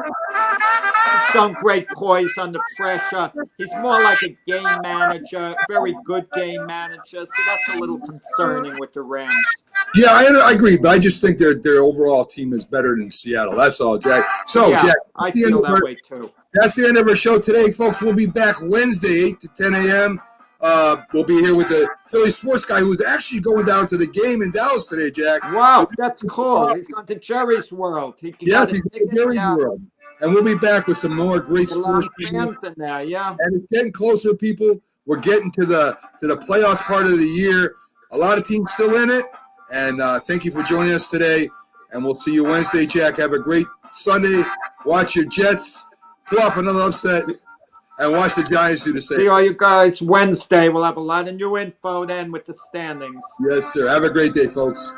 shown great poise under pressure. He's more like a game manager, very good game manager. So that's a little concerning with the Rams. Yeah, I agree, but I just think their overall team is better than Seattle. That's all, Jack. So, yeah, Jack, I feel that way too. That's the end of our show today, folks. We'll be back Wednesday, 8 to 10 a.m. We'll be here with the Philly sports guy who's actually going down to the game in Dallas today, Jack. Wow, that's cool. He's gone to Jerry's World. He's going to Jerry's World. And we'll be back with some more great A lot sports. of fans in there, yeah. And it's getting closer, people. We're getting to the playoffs part of the year. A lot of teams still in it. And thank you for joining us today. And we'll see you Wednesday, Jack. Have a great Sunday. Watch your Jets pull off another upset. And watch the Giants do the same. See all you guys Wednesday. We'll have a lot of new info then with the standings. Yes, sir. Have a great day, folks.